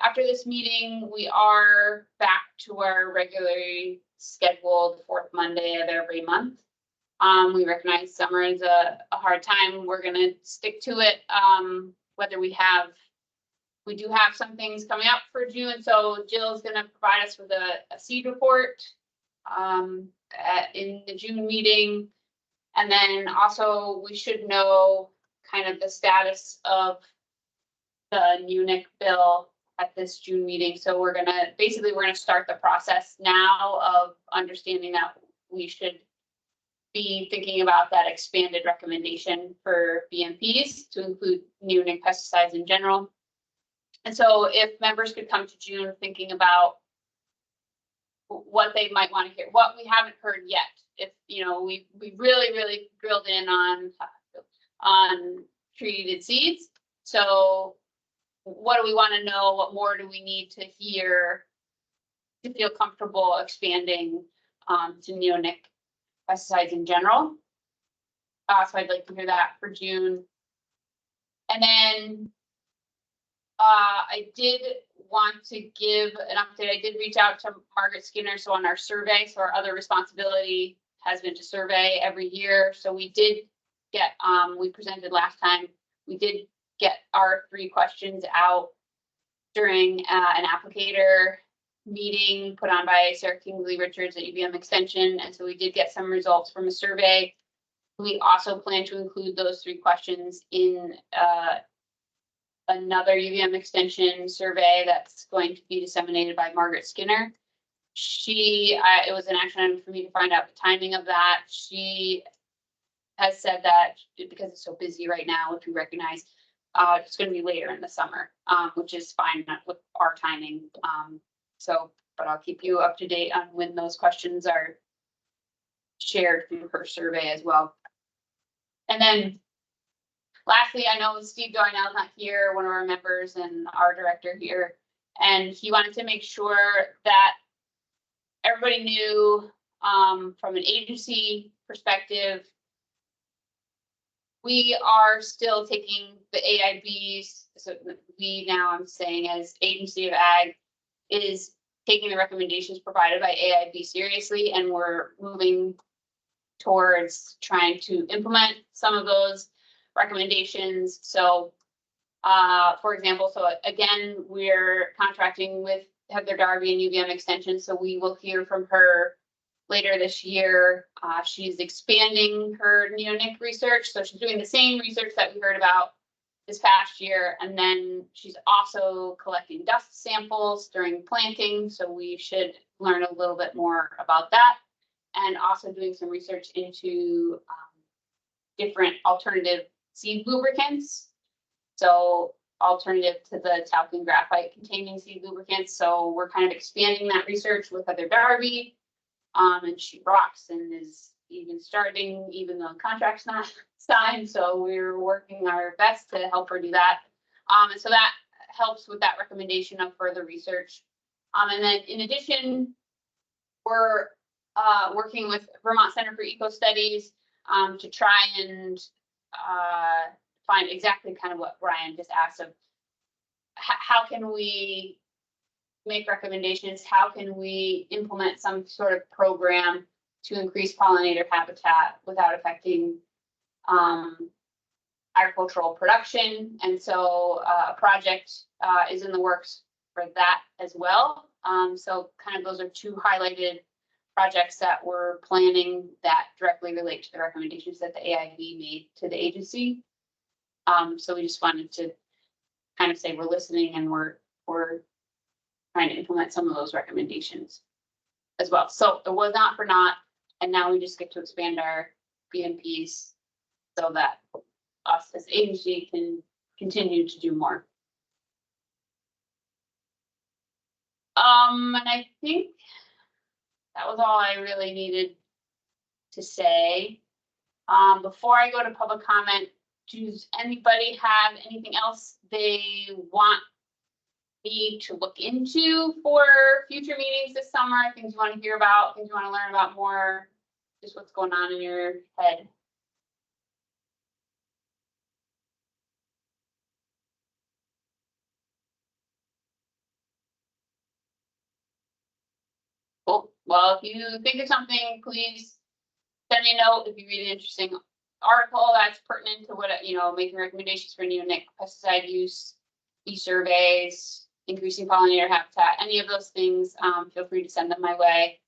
after this meeting, we are back to our regularly scheduled fourth Monday of every month. We recognize summer is a hard time. We're gonna stick to it. Whether we do have some things coming up for June. So Jill's gonna provide us with a seed report in the June meeting. And then also we should know kind of the status of the NUNIC bill at this June meeting. So we're gonna start the process now of understanding that we should be thinking about that expanded recommendation for BMPs to include NUNIC pesticides in general. And so if members could come to June thinking about what they might want to hear, what we haven't heard yet. If, you know, we really drilled in on treated seeds. So what do we want to know? What more do we need to hear to feel comfortable expanding to neonic pesticides in general? So I'd like to hear that for June. And then I did want to give an update. I did reach out to Margaret Skinner. So on our survey, so our other responsibility has been to survey every year. So we did get, we presented last time, we did get our 3 questions out during an applicator meeting put on by Sarah Kingsley Richards at UVM Extension. And so we did get some results from a survey. We also plan to include those 3 questions in another UVM Extension survey that's going to be disseminated by Margaret Skinner. It was an action item for me to find out the timing of that. She has said that because it's so busy right now, which we recognize, it's going to be later in the summer, which is fine with our timing. But I'll keep you up to date on when those questions are shared through her survey as well. And then lastly, I know Steve Darnell's not here, one of our members and our director here, and he wanted to make sure that everybody knew from an agency perspective, we are still taking the AIBs, so we now I'm saying as Agency of Ag is taking the recommendations provided by AIB seriously, and we're moving towards trying to implement some of those recommendations. So for example, so again, we're contracting with Heather Darby and UVM Extension, so we will hear from her later this year. She's expanding her neonic research, so she's doing the same research that we heard about this past year, and then she's also collecting dust samples during planting, so we should learn a little bit more about that, and also doing some research into different alternative seed lubricants. So alternative to the talcum graphite containing seed lubricants. So we're kind of expanding that research with Heather Darby. And she rocks and is even starting, even though the contract's not signed. So we're working our best to help her do that. And so that helps with that recommendation of further research. And then in addition, we're working with Vermont Center for Eco Studies to try and find exactly kind of what Brian just asked of how can we make recommendations, how can we implement some sort of program to increase pollinator habitat without affecting agricultural production. And so a project is in the works for that as well. So kind of those are 2 highlighted projects that we're planning that directly relate to the recommendations that the AIB made to the agency. So we just wanted to kind of say we're listening and we're trying to implement some of those recommendations as well. So it was not for naught, and now we just get to expand our BMPs so that us as agency can continue to do more. And I think that was all I really needed to say. Before I go to public comment, does anybody have anything else they want me to look into for future meetings this summer? Things you want to hear about, things you want to learn about more, just what's going on in your head? Cool. Well, if you think of something, please send me a note if you read an interesting article that's pertinent to what, making recommendations for neonic pesticide use, e-surveys, increasing pollinator habitat, any of those things, feel free to send them my way.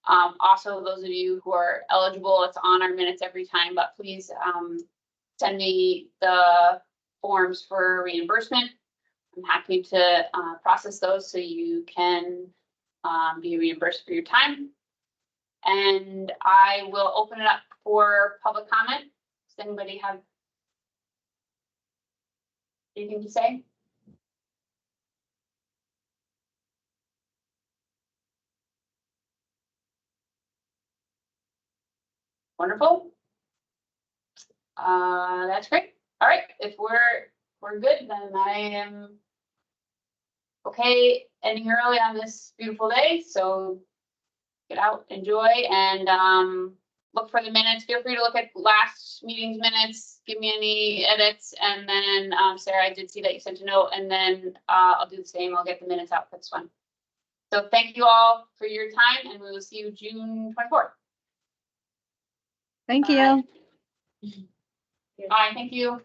Also, those of you who are eligible, it's on our minutes every time, but please send me the forms for reimbursement. I'm happy to process those so you can be reimbursed for your time. And I will open it up for public comment. Does anybody have anything to say? Wonderful. That's great. All right, if we're good, then I am okay ending early on this beautiful day. So get out, enjoy, and look for the minutes. Feel free to look at last meeting's minutes, give me any edits, and then Sarah, I did see that you sent a note, and then I'll do the same. I'll get the minutes out for this one. So thank you all for your time, and we will see you June 24th. Thank you. Bye, thank you.